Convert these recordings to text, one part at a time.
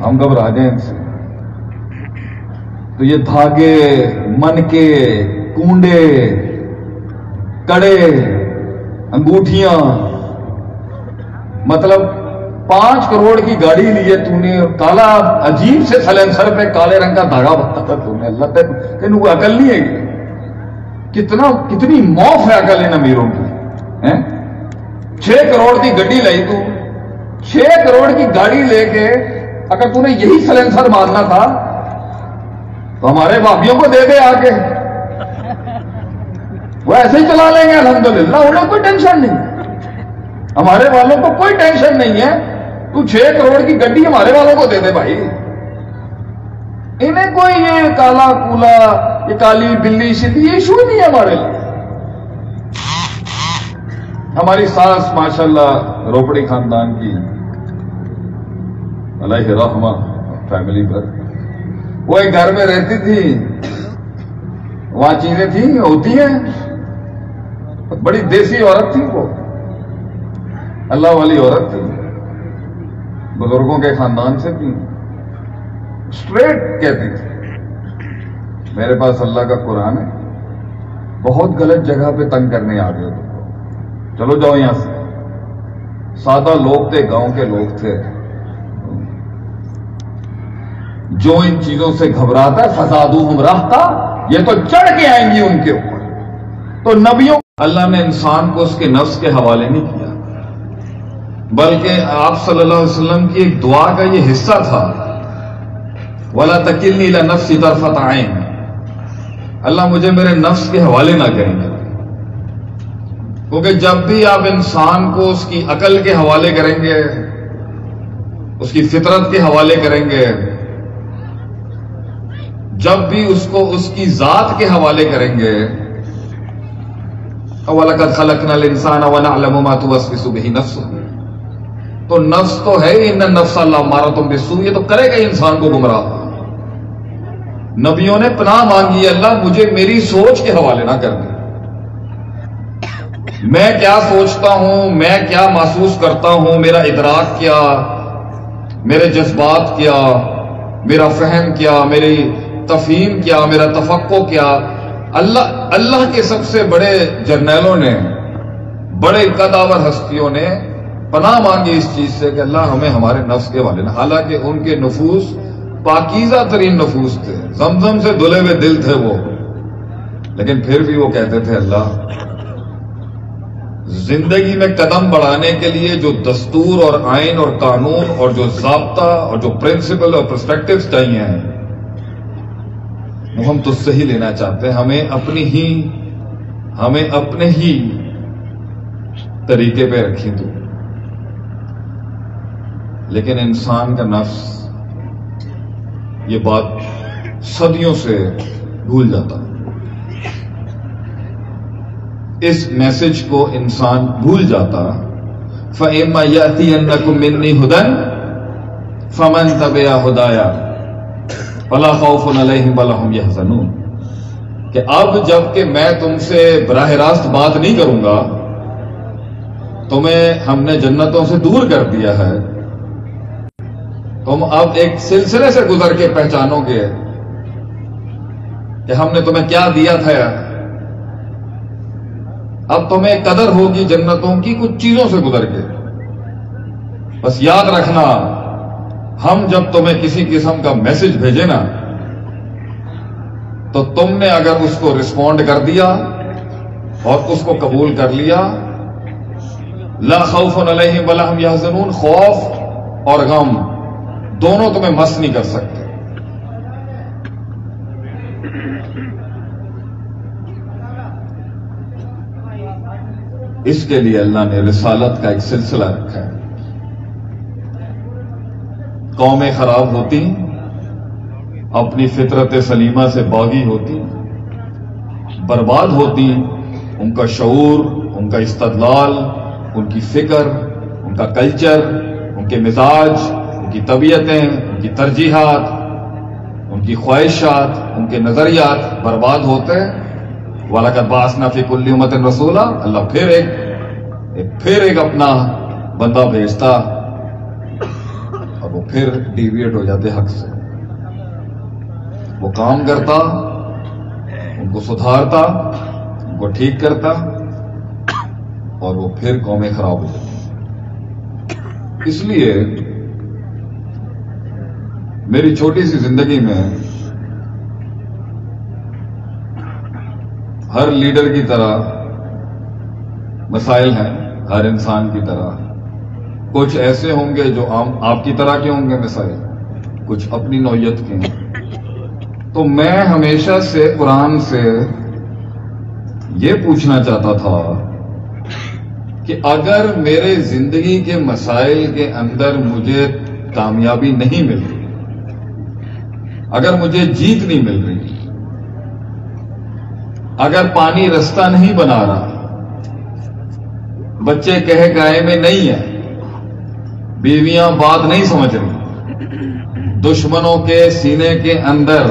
ہم گھبرا جائیں ان سے. تو یہ دھاگے، منکے، کونڈے، کڑے، انگوٹھیاں، مطلب 5 کروڑ کی گاڑی لیے تو نے، کالا عجیب سے سلینسر پہ کالے رنگ کا دھاگا بتا تھا تو نے. اللہ تین کو عقل نہیں ہے کتنی موف ہے عقل ان امیروں کی. 6 کروڑ کی گڈی لائی تو، 6 کروڑ کی گاڑی لے کے اگر تو نے یہی سلینسر مارنا تھا تو ہمارے بھابھیوں کو دے دے آ کے، وہ ایسے ہی چلا لیں گے الحمدللہ، انہیں کوئی ٹینشن نہیں. ہمارے والوں کو کوئی ٹینشن نہیں ہے. تو 6 کروڑ کی گڈی ہمارے والوں کو دے دے بھائی. انہیں کوئی یہ کالا کولا، یہ کالی بلی شدی، یہ ایشو نہیں ہے ہمارے لیے. ہماری ساس ماشاءاللہ روپڑی خاندان کی، علیہ رحمہ فیملی پر، وہ ایک گھر میں رہتی تھی، وہاں چیزیں تھیں ہوتی ہیں، بڑی دیسی عورت تھی، وہ اللہ والی عورت تھی، بزرگوں کے خاندان سے تھی. اسٹریٹ کہتی تھی میرے پاس اللہ کا قرآن ہے، بہت غلط جگہ پہ تنگ کرنے آ گئے تو چلو جاؤ یہاں سے. سادہ لوگ تھے، گاؤں کے لوگ تھے. جو ان چیزوں سے گھبراتا ہے فسادوہم رہتا، یہ تو چڑھ کے آئیں گی ان کے اوپر. تو نبیوں اللہ نے انسان کو اس کے نفس کے حوالے نہیں کیا، بلکہ آپ صلی اللہ علیہ وسلم کی ایک دعا کا یہ حصہ تھا، وَلَا تَكِلْنِي إِلَىٰ نَفْسِي طَرْفَةَ عَيْنٍ، اللہ مجھے میرے نفس کے حوالے نہ کریں گے. کیونکہ جب بھی آپ انسان کو اس کی عقل کے حوالے کریں گے، اس کی فطرت کے حوالے کریں گے، جب بھی اس کو اس کی ذات کے حوالے کریں گے، وَلَقَدْ خَلَقْنَا الْإِنسَانَ وَنَعْلَمُ مَا تُوَسْوِسُ بِهِ نَفْسُهُ، تو نفس تو ہے ہی، ان النفس لَأَمَّارَةٌ بِالسُّوءِ، یہ تو کرے گا انسان کو گمراہ. نبیوں نے پناہ مانگی، اللہ مجھے میری سوچ کے حوالے نہ کر دے. میں کیا سوچتا ہوں، میں کیا محسوس کرتا ہوں، میرا ادراک کیا، میرے جذبات کیا، میرا فہم کیا، میری تفہیم کیا، میرا تفقع کیا. اللہ کے سب سے بڑے جرنیلوں نے، بڑے قداور ہستیوں نے پناہ مانگی اس چیز سے کہ اللہ ہمیں ہمارے نفس کے حوالے نہ. حالانکہ ان کے نفوس پاکیزہ ترین نفوس تھے، زمزم سے دھلے ہوئے دل تھے وہ، لیکن پھر بھی وہ کہتے تھے اللہ زندگی میں قدم بڑھانے کے لیے جو دستور اور آئین اور قانون اور جو ضابطہ اور جو پرنسپل اور پرسپیکٹوز چاہیے ہیں وہ ہم تجھ سے ہی لینا چاہتے ہیں. ہمیں اپنے ہی طریقے پہ رکھیں تو. لیکن انسان کا نفس یہ بات صدیوں سے بھول جاتا، اس میسج کو انسان بھول جاتا. فَإِمَّا يَأْتِيَنَّكُم مِّنِّي هُدًى فَمَن تَبِعَ هُدَايَا فَلَا خَوْفٌ عَلَيْهِمْ وَلَا هُمْ يَحْزَنُونَ، کہ اب جب کہ میں تم سے براہ راست بات نہیں کروں گا، تمہیں ہم نے جنتوں سے دور کر دیا ہے، تم اب ایک سلسلے سے گزر کے پہچانو گے کہ ہم نے تمہیں کیا دیا تھا. اب تمہیں قدر ہوگی جنتوں کی کچھ چیزوں سے گزر کے. بس یاد رکھنا، ہم جب تمہیں کسی قسم کا میسج بھیجے نا تو تم نے اگر اس کو رسپونڈ کر دیا اور اس کو قبول کر لیا، لا خوف علیہم ولا ہم یحزنون، خوف اور غم دونوں تمہیں مس نہیں کر سکتے. اس کے لیے اللہ نے رسالت کا ایک سلسلہ رکھا ہے. قومیں خراب ہوتی، اپنی فطرت سلیمہ سے باغی ہوتی، برباد ہوتی، ان کا شعور، ان کا استدلال، ان کی فکر، ان کا کلچر، ان کے مزاج، ان کی طبیعتیں، ان کی ترجیحات، ان کی خواہشات، ان کے نظریات برباد ہوتے. وَلَقَدْ بَعَثْنَا فِي كُلِّ أُمَّةٍ رَسُولًا، اللہ پھر ایک اپنا بندہ بھیجتا اور وہ پھر ڈیویٹ ہو جاتے حق سے. وہ کام کرتا، ان کو سدھارتا، ان کو ٹھیک کرتا، اور وہ پھر قومیں خراب ہو جاتی. اس لیے میری چھوٹی سی زندگی میں ہر لیڈر کی طرح مسائل ہیں، ہر انسان کی طرح. کچھ ایسے ہوں گے جو آپ کی طرح کے ہوں گے مسائل، کچھ اپنی نوعیت کے ہیں. تو میں ہمیشہ سے قرآن سے یہ پوچھنا چاہتا تھا کہ اگر میرے زندگی کے مسائل کے اندر مجھے کامیابی نہیں مل رہی، اگر مجھے جیت نہیں مل رہی، اگر پانی رستہ نہیں بنا رہا، بچے کہے گائے میں نہیں ہیں، بیویاں بات نہیں سمجھ رہی، دشمنوں کے سینے کے اندر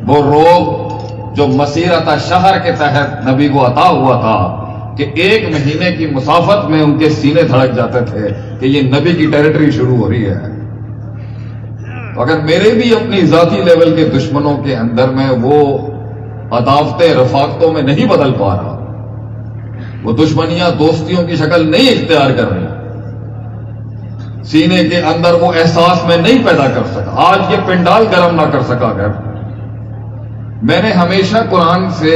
وہ روب جو مسیرت شہر کے تحت نبی کو عطا ہوا تھا کہ 1 مہینے کی مسافت میں ان کے سینے دھڑک جاتے تھے کہ یہ نبی کی ٹیریٹری شروع ہو رہی ہے. تو اگر میرے بھی اپنی ذاتی لیول کے دشمنوں کے اندر میں وہ عداوتیں رفاقتوں میں نہیں بدل پا رہا، وہ دشمنیاں دوستیوں کی شکل نہیں اختیار کر رہی، سینے کے اندر وہ احساس میں نہیں پیدا کر سکا، آج یہ پنڈال گرم نہ کر سکا. اگر میں نے ہمیشہ قرآن سے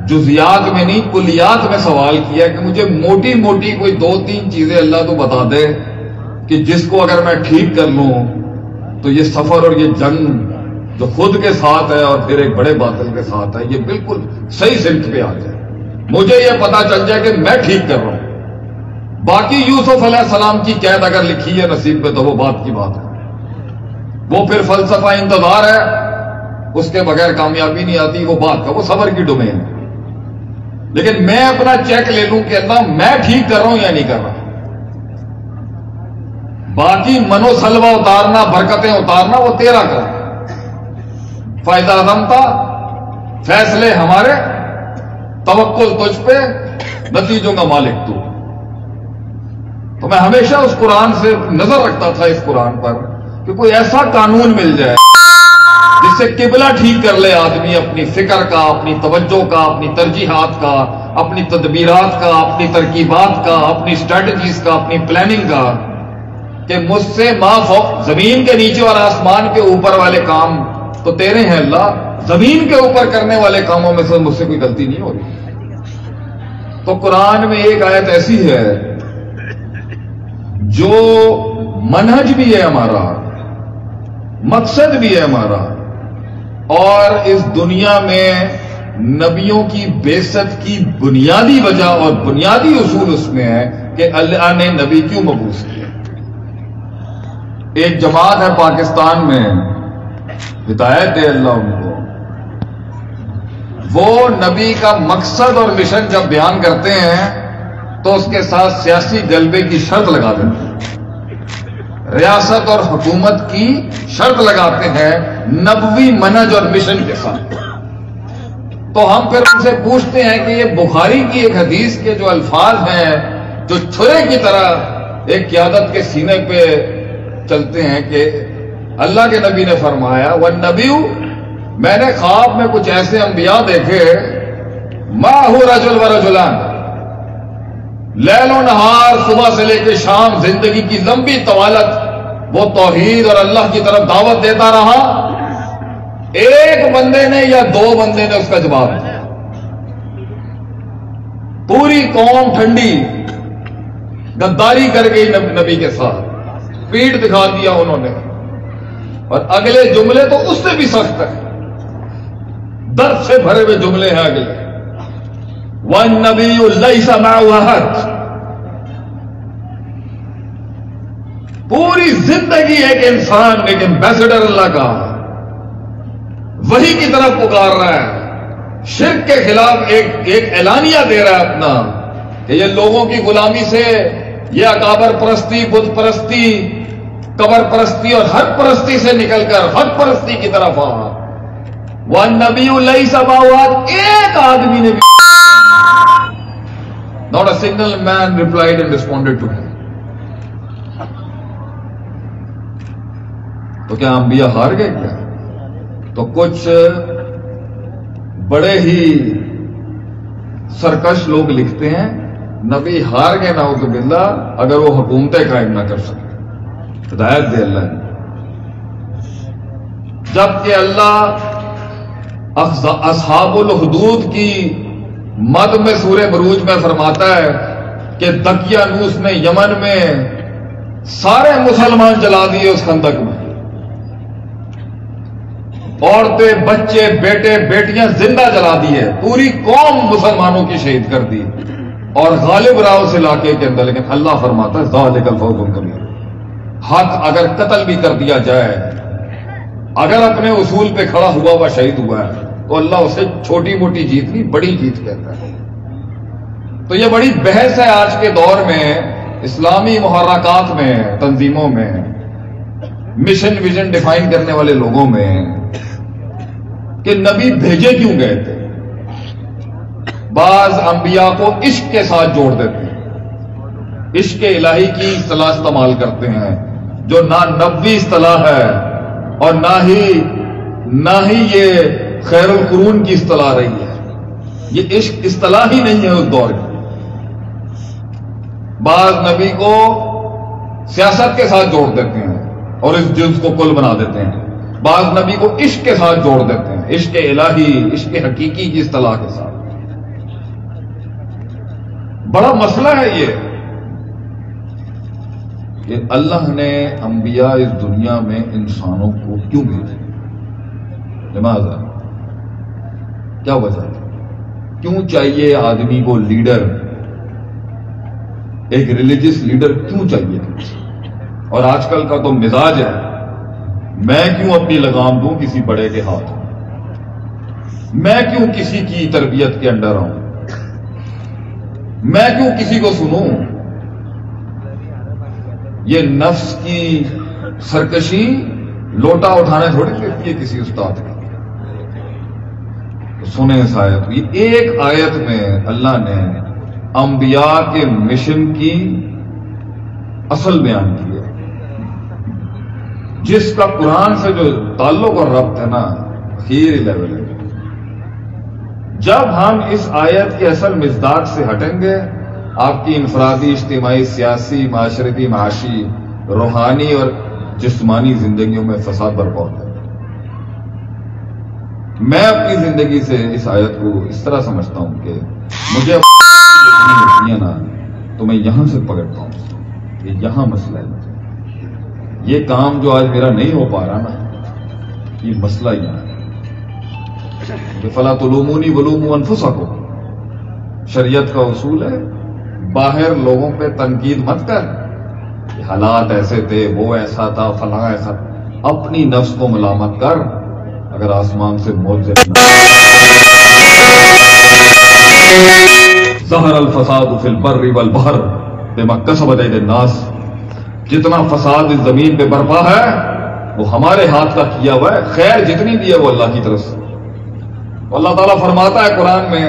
جزیات میں نہیں کلیات میں سوال کیا کہ مجھے موٹی موٹی کوئی 2-3 چیزیں اللہ تو بتا دے کہ جس کو اگر میں ٹھیک کر لوں تو یہ سفر اور یہ جنگ جو خود کے ساتھ ہے اور پھر ایک بڑے باطل کے ساتھ ہے، یہ بالکل صحیح سمت پہ آ جائے، مجھے یہ پتا چل جائے کہ میں ٹھیک کر رہا ہوں. باقی یوسف علیہ السلام کی قید اگر لکھی ہے نصیب پہ تو وہ بات کی بات ہے، وہ پھر فلسفہ انتظار ہے، اس کے بغیر کامیابی نہیں آتی، وہ بات کا وہ صبر کی ڈومین ہے. لیکن میں اپنا چیک لے لوں کہ اللہ میں ٹھیک کر رہا ہوں یا نہیں کر رہا. باقی منو سلوہ اتارنا، برکتیں اتارنا وہ تیرا کر. فائدہ اعظم تھا، فیصلے ہمارے، توکل تجھ پہ، نتیجوں کا مالک تو. تو میں ہمیشہ اس قرآن سے نظر رکھتا تھا، اس قرآن پر، کہ کوئی ایسا قانون مل جائے جس سے قبلہ ٹھیک کر لے آدمی اپنی فکر کا، اپنی توجہ کا، اپنی ترجیحات کا، اپنی تدبیرات کا، اپنی ترکیبات کا، اپنی اسٹریٹجیز کا، اپنی پلاننگ کا، کہ مجھ سے زمین کے نیچے اور آسمان کے اوپر والے کام تو تیرے ہیں اللہ، زمین کے اوپر کرنے والے کاموں میں سے مجھ سے کوئی غلطی نہیں ہو رہی. تو قرآن میں ایک آیت ایسی ہے جو منہج بھی ہے ہمارا، مقصد بھی ہے ہمارا، اور اس دنیا میں نبیوں کی بعثت کی بنیادی وجہ اور بنیادی اصول اس میں ہے کہ اللہ نے نبی کیوں مبعوث کیا. ایک جماعت ہے پاکستان میں، ہدایت دے اللہ ان کو، وہ نبی کا مقصد اور مشن جب بیان کرتے ہیں تو اس کے ساتھ سیاسی غلبے کی شرط لگا دیتے ہیں، ریاست اور حکومت کی شرط لگاتے ہیں نبوی منہج اور مشن کے ساتھ. تو ہم پھر ان سے پوچھتے ہیں کہ یہ بخاری کی ایک حدیث کے جو الفاظ ہیں جو چھرے کی طرح ایک قیادت کے سینے پہ چلتے ہیں کہ اللہ کے نبی نے فرمایا وَالنَّبِيُّ، میں نے خواب میں کچھ ایسے انبیاء دیکھے مَعَهُ رَجُلٌ وَرَجُلَانِ، لیل و نہار، صبح سے لے کے شام، زندگی کی لمبی طوالت وہ توحید اور اللہ کی طرف دعوت دیتا رہا. ایک بندے نے یا 2 بندے نے اس کا جواب دیا، پوری قوم ٹھنڈی غداری کر گئی نبی کے ساتھ، پیٹ دکھا دیا انہوں نے. اور اگلے جملے تو اس سے بھی سخت ہے، درد سے بھرے ہوئے جملے ہیں اگلے. وَالنَّبِيُّ لَيْسَ مَعَهُ أَحَدٌ، پوری زندگی ایک انسان ایک ایمبیسڈر اللہ کا وحی کی طرف پکار رہا ہے، شرک کے خلاف ایک اعلانیہ دے رہا ہے اپنا کہ یہ لوگوں کی غلامی سے، یہ اکابر پرستی، بت پرستی، قبر پرستی اور حق پرستی سے نکل کر حق پرستی کی طرف آ. وَالنَّبِيُّ لَيْسَ مَعَهُ أَحَدٌ، ایک آدمی نے بھی not a single man replied and responded to him. تو کیا انبیاء ہار گئے کیا؟ تو کچھ بڑے ہی سرکش لوگ لکھتے ہیں نبی ہار گئے نعوذ باللہ اگر وہ حکومتیں قائم نہ کر سکے. ہدایت دے اللہ نے. جبکہ اللہ اصحاب الحدود کی مد میں سورہ بروج میں فرماتا ہے کہ دقیانوس نے یمن میں سارے مسلمان جلا دیے اس خندق میں. عورتیں بچے بیٹے بیٹیاں زندہ جلا دیے. پوری قوم مسلمانوں کی شہید کر دی اور غالب رہا اس علاقے کے اندر. لیکن اللہ فرماتا ہے ذالک الفوز الکبیر. حق اگر قتل بھی کر دیا جائے, اگر اپنے اصول پہ کھڑا ہوا ہوا شہید ہوا ہے تو اللہ اسے چھوٹی موٹی جیت نہیں بڑی جیت کہتا ہے. تو یہ بڑی بحث ہے آج کے دور میں اسلامی محرکات میں, تنظیموں میں, مشن ویژن ڈیفائن کرنے والے لوگوں میں کہ نبی بھیجے کیوں گئے تھے. بعض انبیاء کو عشق کے ساتھ جوڑ دیتے ہیں, عشق الہی کی اصطلاح استعمال کرتے ہیں جو نہ نبوی اصطلاح ہے اور نہ ہی یہ خیر القرون کی اصطلاح رہی ہے. یہ عشق اصطلاح ہی نہیں ہے اس دور کی. بعض نبی کو سیاست کے ساتھ جوڑ دیتے ہیں اور اس جز کو کل بنا دیتے ہیں. بعض نبی کو عشق کے ساتھ جوڑ دیتے ہیں, عشق الہی, عشق حقیقی کی اصطلاح کے ساتھ. بڑا مسئلہ ہے یہ کہ اللہ نے انبیاء اس دنیا میں انسانوں کو کیوں بھیجے. لماذا, کیا وجہ ہے؟ کیوں چاہیے آدمی کو لیڈر, ایک ریلیجس لیڈر کیوں چاہیے؟ اور آج کل کا تو مزاج ہے میں کیوں اپنی لگام دوں کسی بڑے کے ہاتھ, میں کیوں کسی کی تربیت کے انڈر آؤں, میں کیوں کسی کو سنوں. یہ نفس کی سرکشی لوٹا اٹھانے تھوڑی دیتی ہے کسی استاد کا. تو سنیں اس آیت کی. ایک آیت میں اللہ نے انبیاء کے مشن کی اصل بیان کی ہے جس کا قرآن سے جو تعلق اور ربط ہے نا اخیری لیول ہے. جب ہم اس آیت کے اصل مصداق سے ہٹیں گے آپ کی انفرادی, اجتماعی, سیاسی, معاشرتی, معاشی, روحانی اور جسمانی زندگیوں میں فساد برپا ہوتا ہے. میں اپنی زندگی سے اس آیت کو اس طرح سمجھتا ہوں کہ مجھے نا تو میں یہاں سے پکڑتا ہوں کہ یہاں مسئلہ ہے. یہ کام جو آج میرا نہیں ہو پا رہا نا یہ مسئلہ یہاں ہے. فلا تلومونی ولوموا انفسکم شریعت کا اصول ہے. باہر لوگوں پہ تنقید مت کر, حالات ایسے تھے, وہ ایسا تھا, فلاں ایسا. اپنی نفس کو ملامت کر. اگر آسمان سے معجزے ظہر الفساد فی البر والبحر بما کسبت ایدی الناس. جتنا فساد اس زمین پہ برپا ہے وہ ہمارے ہاتھ کا کیا ہوا ہے. خیر جتنی بھی ہے وہ اللہ کی طرف سے. اللہ تعالیٰ فرماتا ہے قرآن میں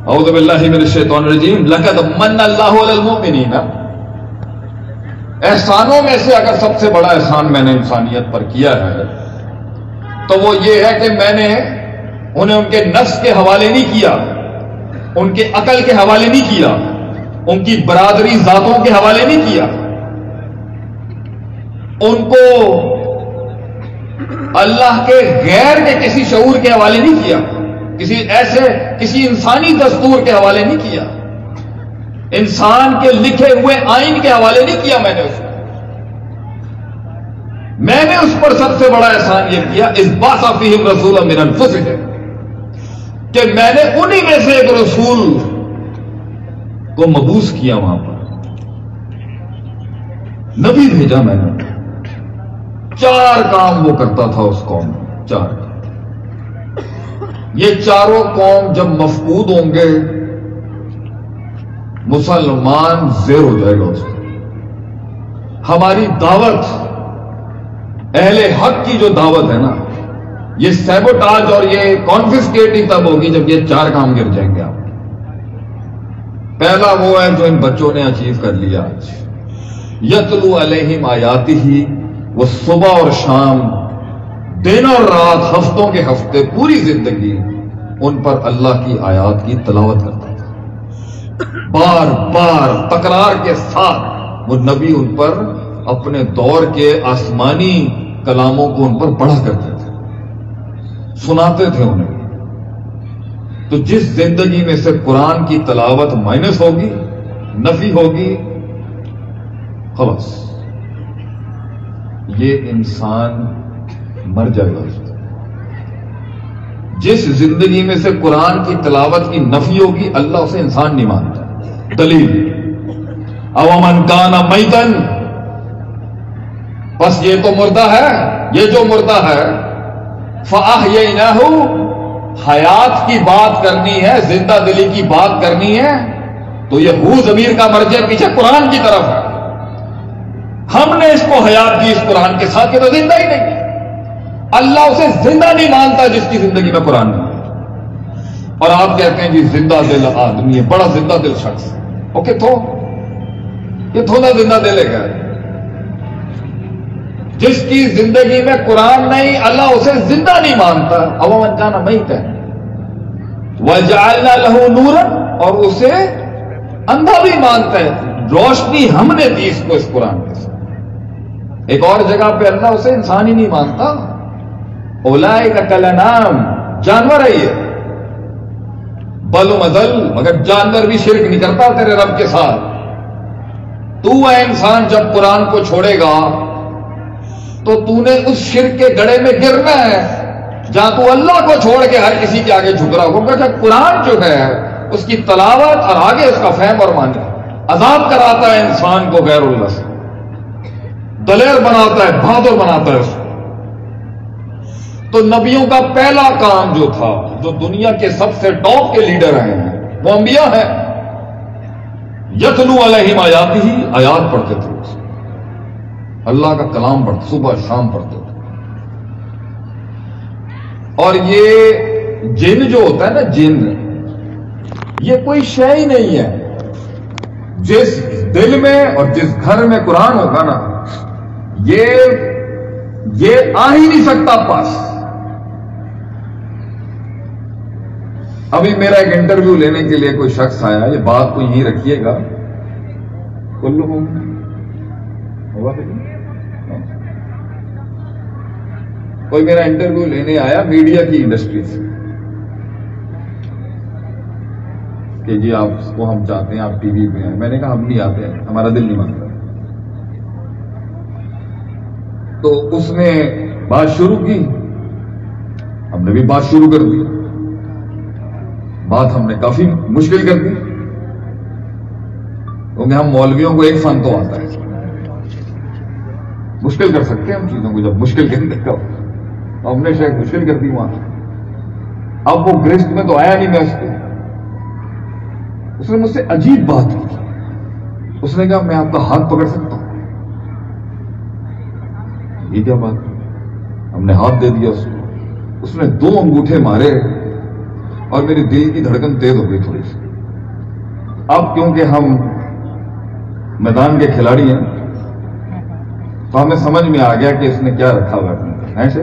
اعوذ باللہ من الشیطان الرجیم لقد من اللہ علی المؤمنین. احسانوں میں سے اگر سب سے بڑا احسان میں نے انسانیت پر کیا ہے تو وہ یہ ہے کہ میں نے انہیں ان کے نفس کے حوالے نہیں کیا, ان کے عقل کے حوالے نہیں کیا, ان کی برادری ذاتوں کے حوالے نہیں کیا, ان کو اللہ کے غیر کے کسی شعور کے حوالے نہیں کیا, کسی انسانی دستور کے حوالے نہیں کیا, انسان کے لکھے ہوئے آئین کے حوالے نہیں کیا. میں نے اس پر سب سے بڑا احسان یہ کیا اذ فیہم رسولا من انفسہم کہ میں نے انہی میں سے ایک رسول کو مبعوث کیا, وہاں پر نبی بھیجا میں نے. 4 کام وہ کرتا تھا اس قوم میں, 4. یہ چاروں قوم جب مفقود ہوں گے مسلمان زیر ہو جائے گا اس کو. ہماری دعوت اہل حق کی جو دعوت ہے نا یہ سیبوٹاج اور یہ کانفسکیٹ ہی تب ہوگی جب یہ 4 کام گر جائیں گے. آپ پہلا وہ ہے جو ان بچوں نے اچیو کر لیا آج, یتلو علیہم آیاتہ وہ صبح اور شام، دن اور رات، ہفتوں کے ہفتے، پوری زندگی ان پر اللہ کی آیات کی تلاوت کرتا تھا. بار بار تکرار کے ساتھ وہ نبی ان پر اپنے دور کے آسمانی کلاموں کو ان پر پڑھا کرتے تھے، سناتے تھے انہیں. تو جس زندگی میں سے قرآن کی تلاوت مائنس ہوگی، نفی ہوگی، خلاص یہ انسان مر جائے گا. جس زندگی میں سے قرآن کی تلاوت کی نفی ہوگی، اللہ اسے انسان نہیں مانتا. دلیل اومن کان میتن، بس یہ تو مردہ ہے، یہ جو مردہ ہے، فاحییناہ، حیات کی بات کرنی ہے، زندہ دلی کی بات کرنی ہے، تو یہ ہو ضمیر کا مرجع پیچھے قرآن کی طرف ہے. ہم نے اس کو حیات دی اس قرآن کے ساتھ، یہ تو زندہ ہی نہیں ہے. اللہ اسے زندہ نہیں مانتا جس کی زندگی میں قرآن نہیں ہے. اور آپ کہتے ہیں جی زندہ دل آدمی ہے، بڑا زندہ دل شخص ہے. اوکے تو یہ تھوڑا زندہ دل ہے. جس کی زندگی میں قرآن نہیں، اللہ اسے زندہ نہیں مانتا. اومن کان میتا وجعلنا لہ نورا، اور اسے اندھا بھی مانتا ہے. روشنی ہم نے دی اس کو اس قرآن کے ساتھ. ایک اور جگہ پہ اللہ اسے انسان ہی نہیں مانتا. اولئک کالانعام، جانور ہے یہ، بل مزل، مگر جانور بھی شرک نہیں کرتا تیرے رب کے ساتھ. تو اے انسان جب قرآن کو چھوڑے گا تو تو نے اس شرک کے گڑھے میں گرنا ہے جہاں تو اللہ کو چھوڑ کے ہر کسی کے آگے جھک رہا ہوگا. جب قرآن جو ہے اس کی تلاوت اور آگے اس کا فہم اور معنی عذاب کراتا ہے انسان کو غیر اللہ سے، دلیر بناتا ہے، بہادر بناتا ہے اس کو. تو نبیوں کا پہلا کام جو تھا، جو دنیا کے سب سے ٹاپ کے لیڈر ہیں وہ انبیاء ہیں، یتلو علیہم آیاتہ، آیات پڑھتے تھے، اللہ کا کلام پڑھتے، صبح شام پڑھتے تھے. اور یہ جن جو ہوتا ہے نا، جن یہ کوئی شے ہی نہیں ہے. جس دل میں اور جس گھر میں قرآن ہوگا نا، یہ آ ہی نہیں سکتا پاس. ابھی میرا ایک انٹرویو لینے کے لیے کوئی شخص آیا، یہ بات کو یہیں رکھیے گا. کوئی میرا انٹرویو لینے آیا میڈیا کی انڈسٹری سے کہ جی آپ کو ہم چاہتے ہیں، آپ ٹی وی پہ ہیں. میں نے کہا ہم نہیں آتے ہیں، ہمارا دل نہیں مانتا. تو اس نے بات شروع کی، ہم نے بھی بات شروع کر دی. بات ہم نے کافی مشکل کر دی کیونکہ ہم مولویوں کو ایک فن تو آتا ہے، مشکل کر سکتے ہیں ہم چیزوں کو. جب مشکل کرنے کا ہم نے شاید مشکل کر دی وہاں. اب وہ گرست میں تو آیا نہیں میں اس کے. اس نے مجھ سے عجیب بات کی. اس نے کہا میں آپ کا ہاتھ پکڑ سکتا ہوں. یہ کیا بات؟ ہم نے ہاتھ دے دیا اس کو. اس نے 2 انگوٹھے مارے اور میری دل کی دھڑکن تیز ہو گئی تھوڑی سی. اب کیونکہ ہم میدان کے کھلاڑی ہیں تو ہمیں سمجھ میں آ گیا کہ اس نے کیا رکھا ہوا ہے. ایسے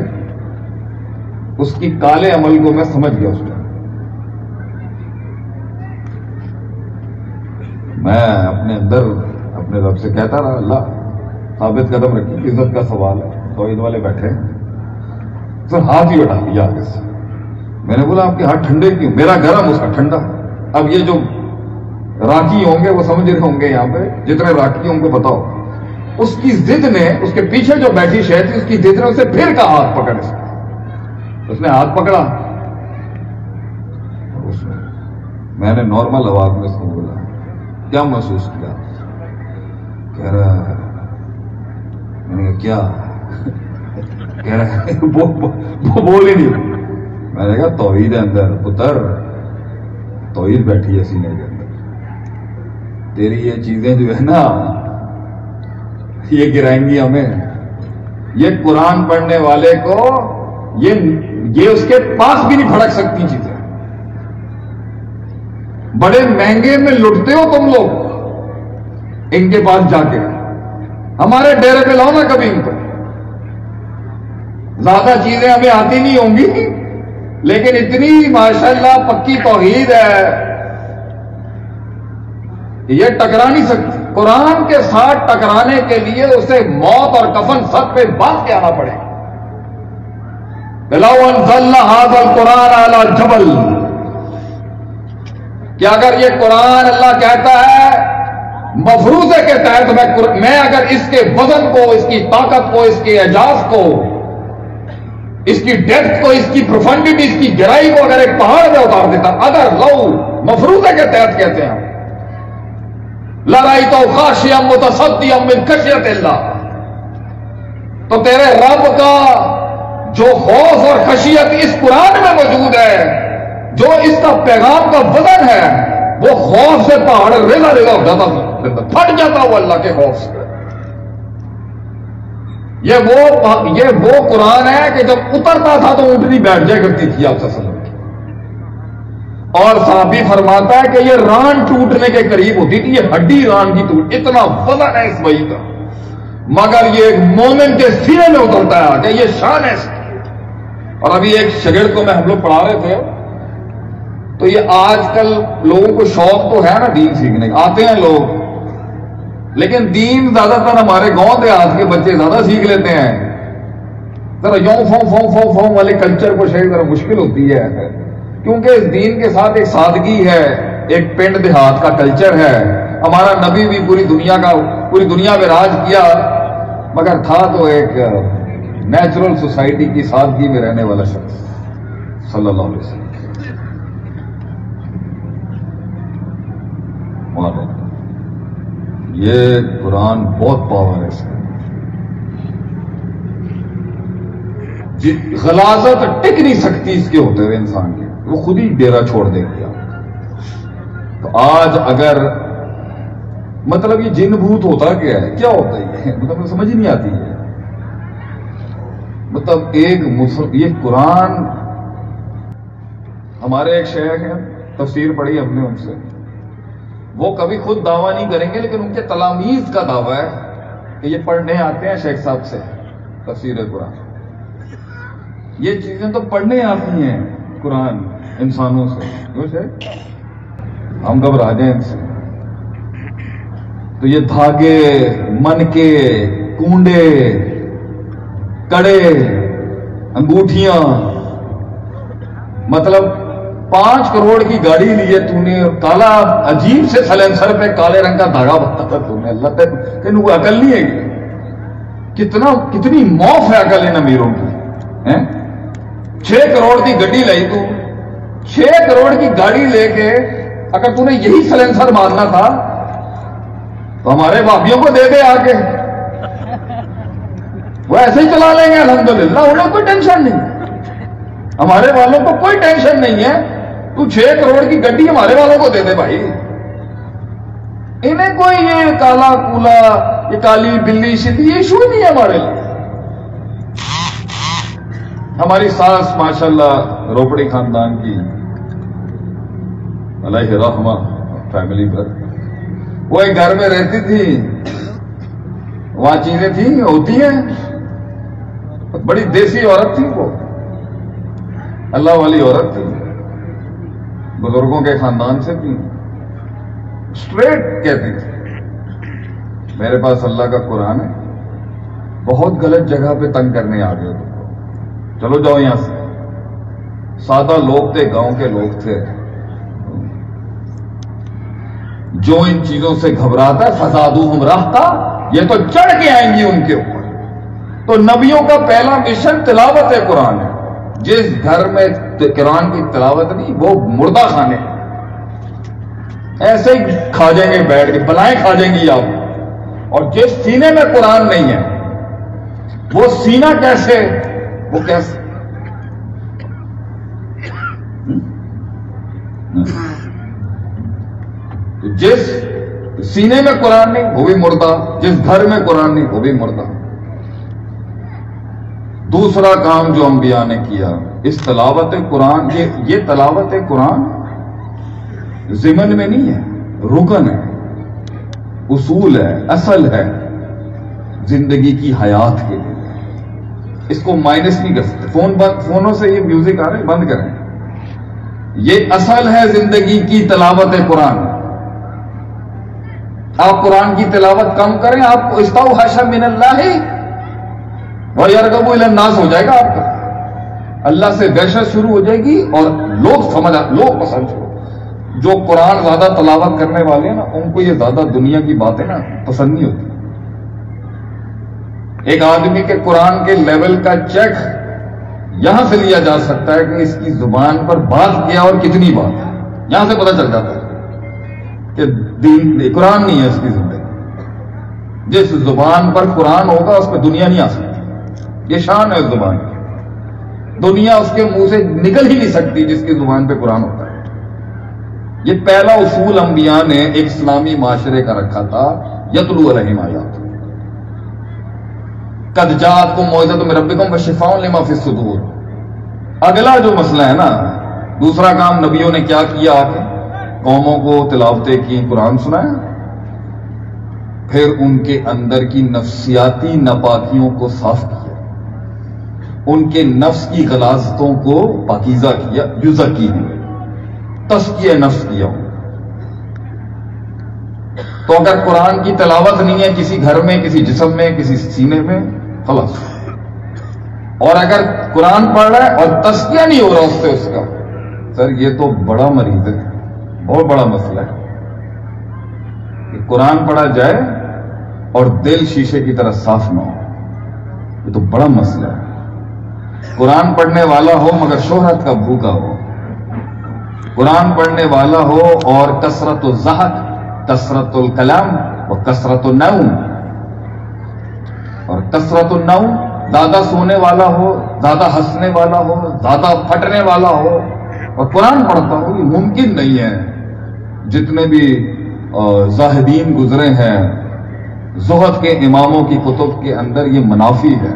اس کی کالے عمل کو میں سمجھ گیا. اس میں اپنے اندر اپنے رب سے کہتا رہا، اللہ ثابت قدم رکھی، عزت کا سوال ہے، توحید والے بیٹھے ہیں. سر ہاتھ ہی اٹھا لیا آگے سے. میں نے بولا آپ کے ہاتھ ٹھنڈے کیوں؟ میرا گرم، اس کا ٹھنڈا. اب یہ جو راکی ہوں گے وہ سمجھ رہے ہوں گے یہاں پہ، جتنے راکی ہوں گے بتاؤ. اس کی ضد نے، اس کے پیچھے جو بیٹھی شے تھی، اس کی ضد نے اسے پھر کا ہاتھ پکڑ. اس نے ہاتھ پکڑا. میں نے نارمل آواز میں اس کو بولا کیا محسوس کیا؟ کہہ رہا ہے، میں نے کہا کیا؟ کہہ رہا ہے وہ بول ہی نہیں. میں نے کہا توحید ہے اندر پتر، توحید بیٹھی ہے سینے کے اندر. تیری یہ چیزیں جو ہے نا یہ گرائیں گی ہمیں. یہ قرآن پڑھنے والے کو یہ اس کے پاس بھی نہیں پھڑک سکتی چیزیں. بڑے مہنگے میں لٹتے ہو تم لوگ ان کے پاس جا کے. ہمارے ڈیرے پہ لاؤ نا کبھی ان کو. زیادہ چیزیں ہمیں آتی نہیں ہوں گی، لیکن اتنی ماشاءاللہ پکی توحید ہے، یہ ٹکرا نہیں سکتی۔ قرآن کے ساتھ ٹکرانے کے لیے اسے موت اور کفن سب پہ باندھ کے آنا پڑے۔ لَوْ أَنزَلْنَا هَذَا الْقُرْآنَ عَلَى جَبَلٍ، کہ اگر یہ قرآن اللہ کہتا ہے مفروضے کے تحت میں اگر اس کے وزن کو، اس کی طاقت کو، اس کے اعجاز کو، اس کی ڈیپتھ کو، اس کی پروفنڈیٹی، اس کی گہرائی کو اگر ایک پہاڑ میں اتار دیتا، اگر لو مفروضے کے تحت کہتے ہیں لَرَأَيْتَهُ خَاشِعًا مُتَصَدِّعًا مِنْ خَشْيَةِ اللَّهِ، تو تیرے رب کا جو خوف اور خشیت اس قرآن میں موجود ہے، جو اس کا پیغام کا وزن ہے، وہ خوف سے پہاڑ ریلا ریلا ہو جاتا تھا، پھٹ جاتا ہوا اللہ کے خوف سے۔ یہ وہ قرآن ہے کہ جب اترتا تھا تو اونٹنی بیٹھ جائے کرتی تھی آپ سے، اور صحابی فرماتا ہے کہ یہ ران ٹوٹنے کے قریب ہوتی تھی، یہ ہڈی ران کی ٹوٹ، اتنا وزن ہے اس وحی کا، مگر یہ ایک مومن کے سینے میں اترتا ہے کہ یہ شان ہے اس کی۔ اور ابھی ایک شاگرد کو ہم لوگ پڑھا رہے تھے، تو یہ آج کل لوگوں کو شوق تو ہے نا دین سیکھنے کا، آتے ہیں لوگ، لیکن دین زیادہ تر ہمارے گاؤں دیہات کے بچے زیادہ سیکھ لیتے ہیں، ذرا یوں فوں والے کلچر کو شاید ذرا مشکل ہوتی ہے، کیونکہ اس دین کے ساتھ ایک سادگی ہے، ایک پنڈ دیہات کا کلچر ہے۔ ہمارا نبی بھی پوری دنیا میں راج کیا، مگر تھا تو ایک نیچرل سوسائٹی کی سادگی میں رہنے والا شخص صلی اللہ علیہ وسلم۔ یہ قرآن بہت پاور ہے اس میں، غلاظت ٹک نہیں سکتی اس کے ہوتے ہوئے انسان کی، وہ خود ہی ڈیرا چھوڑ دے گیا۔ تو آج اگر مطلب یہ جن بھوت ہوتا کیا ہے، کیا ہوتا ہے، مطلب سمجھ ہی نہیں آتی ہے، مطلب یہ قرآن، ہمارے ایک شیخ ہیں، تفسیر پڑھی ہم نے ان سے، وہ کبھی خود دعویٰ نہیں کریں گے، لیکن ان کے تلامید کا دعویٰ ہے کہ یہ پڑھنے آتے ہیں شیخ صاحب سے تفسیر قرآن، یہ چیزیں تو پڑھنے آتی ہیں قرآن انسانوں سے، ہم گھبرا جائیں ان سے، تو یہ دھاگے، منکے، کونڈے، کڑے، انگوٹھیاں، مطلب 5 کروڑ کی گاڑی لی ہے تو نے، کالا عجیب سے سلینسر پہ کالے رنگ کا دھاگا بتا تھا تو نے، اللہ تین کو عقل نہیں ہے، کتنی موف ہے عقل ان امیروں کی، 6 کروڑ کی گڈی لائی تو، 6 کروڑ کی گاڑی لے کے اگر تو نے یہی سلینسر مارنا تھا تو ہمارے بھابھیوں کو دے دے آ کے، وہ ایسے ہی چلا لیں گے الحمدللہ، انہیں کوئی ٹینشن نہیں، ہمارے والوں کو کوئی ٹینشن نہیں ہے، تو 6 کروڑ کی گڈی ہمارے والوں کو دے دے بھائی، انہیں کوئی یہ کالا کولا، یہ کالی بلی شلی، یہ ایشو نہیں ہے ہمارے لیے۔ ہماری ساس ماشاءاللہ روپڑی خاندان کی علیہ رحمہ فیملی پر، وہ ایک گھر میں رہتی تھی، وہاں چیزیں تھیں ہوتی ہیں، بڑی دیسی عورت تھی، وہ اللہ والی عورت تھی، بزرگوں کے خاندان سے تھی، اسٹریٹ کہتی تھی میرے پاس اللہ کا قرآن ہے، بہت غلط جگہ پہ تنگ کرنے آ گئے، چلو جاؤ یہاں سے، سادہ لوگ تھے، گاؤں کے لوگ تھے، جو ان چیزوں سے گھبراتا ہے فزادوہم رہتا، یہ تو چڑھ کے آئیں گی ان کے اوپر۔ تو نبیوں کا پہلا مشن تلاوت قرآن ہے، جس گھر میں قرآن کی تلاوت نہیں وہ مردہ خانے، ایسے ہی کھا جائیں گے بیٹھ کے، بلائیں کھا جائیں گی آپ۔ اور جس سینے میں قرآن نہیں ہے وہ سینہ کیسے، وہ کیسے، جس سینے میں قرآن نہیں وہ بھی مردہ، جس گھر میں قرآن نہیں وہ بھی مردہ۔ دوسرا کام جو انبیاء نے کیا اس تلاوت قرآن، یہ تلاوت قرآن ضمن میں نہیں ہے، رکن ہے، اصول ہے، اصل ہے زندگی کی حیات کے لیے۔ اس کو مائنس نہیں کر سکتے. فونوں سے یہ میوزک آ رہے بند کریں. یہ اصل ہے زندگی کی تلاوت قرآن. آپ قرآن کی تلاوت کم کریں، آپ کو استوحش من اللہ وَيَرْغَبُ إِلَى النَّاسِ ہو جائے گا آپ کا. اللہ سے وحشت شروع ہو جائے گی اور لوگ پسند شروع. جو قرآن زیادہ تلاوت کرنے والے ہیں نا، ان کو یہ زیادہ دنیا کی باتیں نا پسند نہیں ہوتی. ایک آدمی کے قرآن کے لیول کا چیک یہاں سے لیا جا سکتا ہے کہ اس کی زبان پر بات کیا اور کتنی بات ہے. یہاں سے پتہ چل جاتا ہے کہ دین قرآن نہیں ہے اس کی زندگی. جس زبان پر قرآن ہوگا اس پہ دنیا نہیں آ سکتی. یہ شان ہے اس زبان کی. دنیا اس کے منہ سے نکل ہی نہیں سکتی جس کی زبان پہ قرآن ہوتا ہے. یہ پہلا اصول انبیاء نے ایک اسلامی معاشرے کا رکھا تھا، یتلو علیہم آیات. قد جاءتکم موعظۃ من ربکم وشفاء لما فی الصدور. اگلا جو مسئلہ ہے نا، دوسرا کام نبیوں نے کیا کیا؟ آ کے قوموں کو تلاوتیں کی، قرآن سنایا، پھر ان کے اندر کی نفسیاتی ناپاکیوں کو صاف کیا، ان کے نفس کی غلاظتوں کو پاکیزہ کیا. یزکی تزکیہ نفس کیا. تو اگر قرآن کی تلاوت نہیں ہے کسی گھر میں، کسی جسم میں، کسی سینے میں، خلاص. اور اگر قرآن پڑھ رہا ہے اور تزکیہ نہیں ہو رہا اس سے، اس کا سر یہ تو بڑا مریض ہے، بہت بڑا مسئلہ ہے. کہ قرآن پڑھا جائے اور دل شیشے کی طرح صاف نہ ہو، یہ تو بڑا مسئلہ ہے. قرآن پڑھنے والا ہو مگر شہرت کا بھوکا ہو، قرآن پڑھنے والا ہو اور کثرت الضحک، کثرت الکلام اور کثرت النوم. اور کثرت النوم، زیادہ سونے والا ہو، زیادہ ہنسنے والا ہو، زیادہ پھٹنے والا ہو اور قرآن پڑھتا ہو، یہ ممکن نہیں ہے. جتنے بھی زاہدین گزرے ہیں زہد کے اماموں کی کتب کے اندر یہ منافی ہے.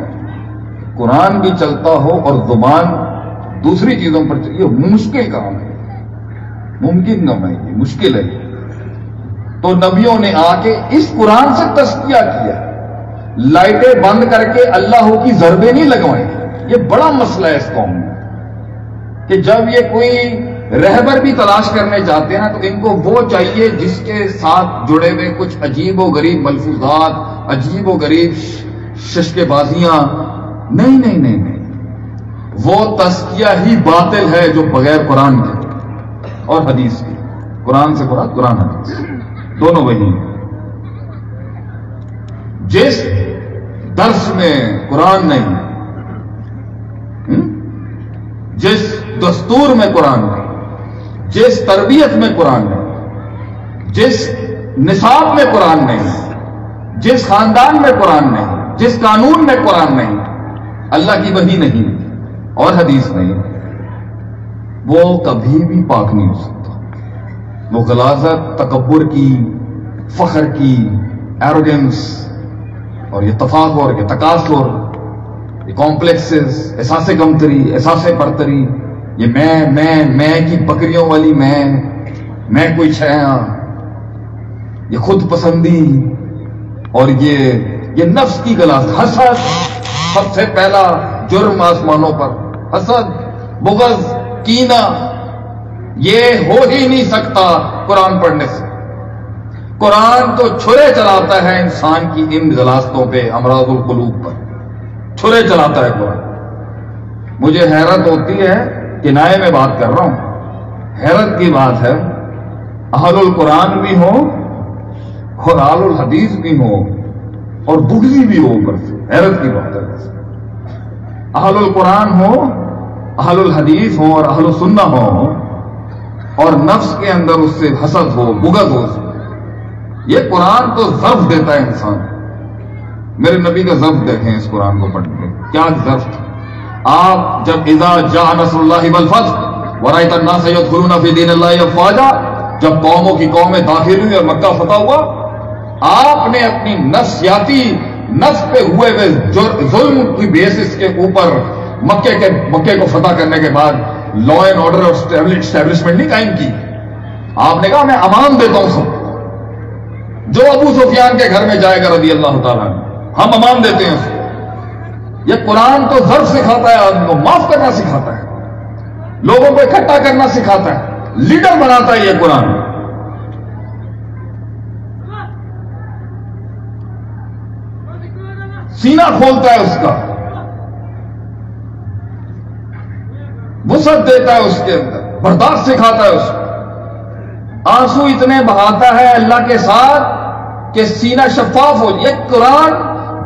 قرآن بھی چلتا ہو اور زبان دوسری چیزوں پر یہ مشکل کام ہے، ممکن نہ ہے، یہ مشکل ہے. تو نبیوں نے آ کے اس قرآن سے تزکیہ کیا. لائٹیں بند کر کے اللہ کی ضربیں نہیں لگوائیں. یہ بڑا مسئلہ ہے اس قوم میں کہ جب یہ کوئی رہبر بھی تلاش کرنے جاتے ہیں تو ان کو وہ چاہیے جس کے ساتھ جڑے ہوئے کچھ عجیب و غریب ملفوظات، عجیب و غریب ششکے بازیاں. نہیں نہیں نہیں نہیں، وہ تزکیہ ہی باطل ہے جو بغیر قرآن کے اور حدیث کے. قرآن سے قرآن حدیث دونوں وہی ہیں. جس درس میں قرآن نہیں، جس دستور میں قرآن نہیں، جس تربیت میں قرآن نہیں، جس نصاب میں قرآن نہیں، جس خاندان میں قرآن نہیں، جس قانون میں قرآن نہیں، اللہ کی وحی نہیں اور حدیث نہیں، وہ کبھی بھی پاک نہیں ہو سکتا. وہ غلاظت، تکبر کی، فخر کی، ایروگنس اور یہ تفاخر، یہ تکاثر، یہ کمپلیکسز، احساس کمتری، احساس برتری، یہ میں کی بکریوں والی میں کوئی چھیا، یہ خود پسندی اور یہ نفس کی غلاظت. حسد سب سے پہلا جرم آسمانوں پر، حسد، بغض، کینہ، یہ ہو ہی نہیں سکتا قرآن پڑھنے سے. قرآن تو چھرے چلاتا ہے انسان کی ان غلاظتوں پہ، امراض القلوب پر چھرے چلاتا ہے قرآن. مجھے حیرت ہوتی ہے، کنایے میں بات کر رہا ہوں، حیرت کی بات ہے اہل القرآن بھی ہوں اور اہل الحدیث بھی ہوں اور بغضی بھی ہو اوپر سے. حیرت کی بات ہے. اہل القرآن ہو، اہل الحدیث ہو اور اہل السنہ ہو اور نفس کے اندر اس سے حسد ہو، بغض ہو. یہ قرآن تو ضرب دیتا ہے انسان. میرے نبی کا ضرب دیکھیں اس قرآن کو پڑھ کے، کیا ضرب تھا. آپ جب اذا جاء نصر اللہ والفتح ورأیت الناس یدخلون فی دین اللہ افواجا، جب قوموں کی قومیں داخل ہوئی اور مکہ فتح ہوا، آپ نے اپنی نفسیاتی نفس پہ ہوئے ظلم کی بیسس کے اوپر مکے کو فتح کرنے کے بعد لا اینڈ آرڈر اسٹیبلشمنٹ نہیں قائم کی. آپ نے کہا میں امان دیتا ہوں سب، جو ابو سفیان کے گھر میں جائے گا رضی اللہ تعالیٰ ہم امان دیتے ہیں اس کو. یہ قرآن تو ضرب سکھاتا ہے، آدمی کو معاف کرنا سکھاتا ہے، لوگوں کو اکٹھا کرنا سکھاتا ہے، لیڈر بناتا ہے یہ قرآن۔ سینہ کھولتا ہے اس کا، وسعت دیتا ہے اس کے اندر، برداشت سکھاتا ہے اس کو، آنسو اتنے بہاتا ہے اللہ کے ساتھ کہ سینہ شفاف ہو۔ یہ قرآن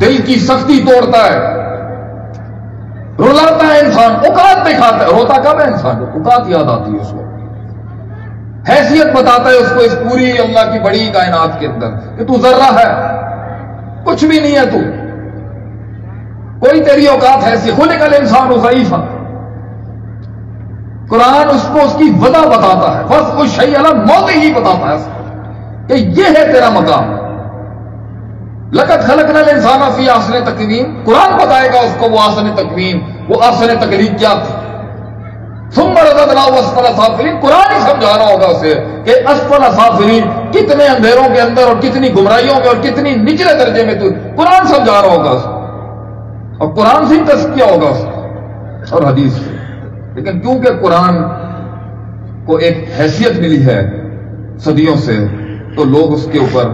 دل کی سختی توڑتا ہے، رلاتا ہے انسان، اوقات دکھاتا ہے۔ روتا کب ہے انسان کو؟ اوقات یاد آتی ہے اس کو، حیثیت بتاتا ہے اس کو اس پوری اللہ کی بڑی کائنات کے اندر کہ تو ذرہ ہے، کچھ بھی نہیں ہے، تو کوئی تیری اوقات حیثیت، خلق الانسان ضعیفا۔ قرآن اس کو اس کی وجہ بتاتا ہے، بس وہ شیء علی موضع ہی بتاتا ہے اس کو کہ یہ ہے تیرا مقام۔ لقد خلقنا الانسان فی احسن تقویم، قرآن بتائے گا اس کو وہ احسن تقویم، وہ احسن تقلید کیا تھی۔ ثم رددناہ اسفل سافلین، قرآن ہی سمجھا رہا ہوگا اسے کہ اسفل سافلین کتنے اندھیروں کے اندر اور کتنی گمراہیوں میں اور کتنی نچلے درجے میں، تو قرآن سمجھا رہا ہوگا اس کو، اور قرآن سے ہی تزکیہ ہوگا اس کا اور حدیث سے۔ لیکن کیونکہ قرآن کو ایک حیثیت ملی ہے صدیوں سے، تو لوگ اس کے اوپر